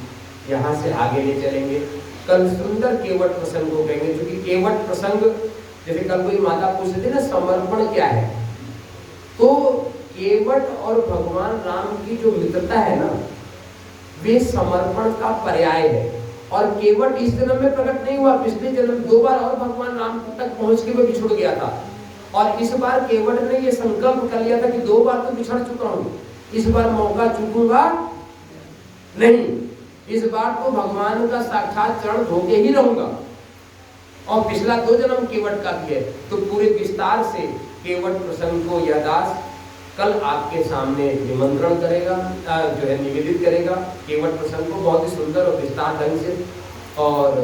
यहाँ से आगे ले चलेंगे। कल सुंदर केवट प्रसंग को कहेंगे, क्योंकि केवट प्रसंग जैसे कल कोई माता पूछते थे ना समर्पण क्या है, तो केवट और भगवान राम की जो मित्रता है ना, वे समर्पण का पर्याय है। और केवट इस जन्म में प्रकट नहीं हुआ, पिछले जन्म 2 बार और भगवान राम तक पहुंच के वो बिछुड़ गया था, और इस बार केवट ने ये संकल्प कर लिया था कि 2 बार तो बिछड़ चुका हूं, इस बार मौका चूकूंगा नहीं, इस बार तो भगवान का साक्षात चरण धोके ही रहूंगा। और पिछला 2 जन्म केवट का भी है, तो पूरे विस्तार से केवट प्रसंग को यह दास कल आपके सामने निमंत्रण करेगा, जो है निवेदित करेगा। केवट प्रसंग को बहुत ही सुंदर और विस्तार ढंग से, और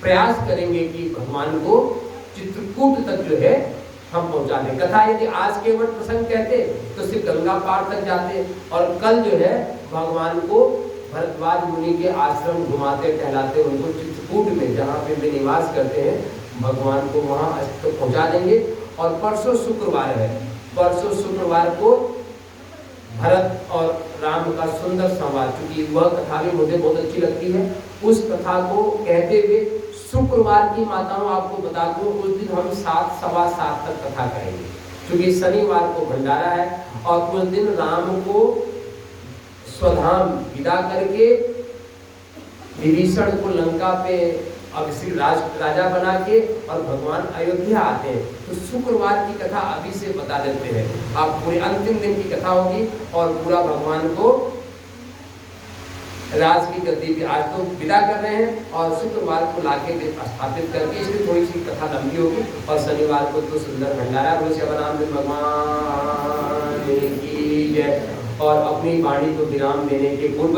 प्रयास करेंगे कि भगवान को चित्रकूट तक जो है हम पहुंचा दें। कथा यदि आज केवट प्रसंग कहते तो सिर्फ गंगा पार तक जाते, और कल जो है भगवान को भरद्वाज मुनि के आश्रम घुमाते टहलाते उनको चित्रकूट चित्रकूट में जहाँ पे वे निवास करते हैं, भगवान को वहाँ तो पहुँचा देंगे। और परसों शुक्रवार है, परसों शुक्रवार को भरत और राम का सुंदर संवाद, क्योंकि वह कथा भी मुझे बहुत अच्छी लगती है, उस कथा को कहते हुए शुक्रवार की माताओं आपको बता दूं, उस दिन हम 7, सवा 7 तक कथा करेंगे, क्योंकि शनिवार को भंडारा है। और उस दिन राम को स्वधाम विदा करके विभीषण को लंका पे अभिषेक राजा बना के और भगवान अयोध्या आते हैं। तो शुक्रवार की कथा अभी से बता देते हैं, आप पूरे अंतिम दिन की कथा होगी और पूरा भगवान को राज की गद्दी पे आज तो विदा कर रहे हैं और शुक्रवार को लाके स्थापित करके, इसलिए थोड़ी सी कथा लंबी होगी। और शनिवार को तो सुंदर भंडारा भगवान की जय। और अपनी वाणी को विराम देने के पूर्व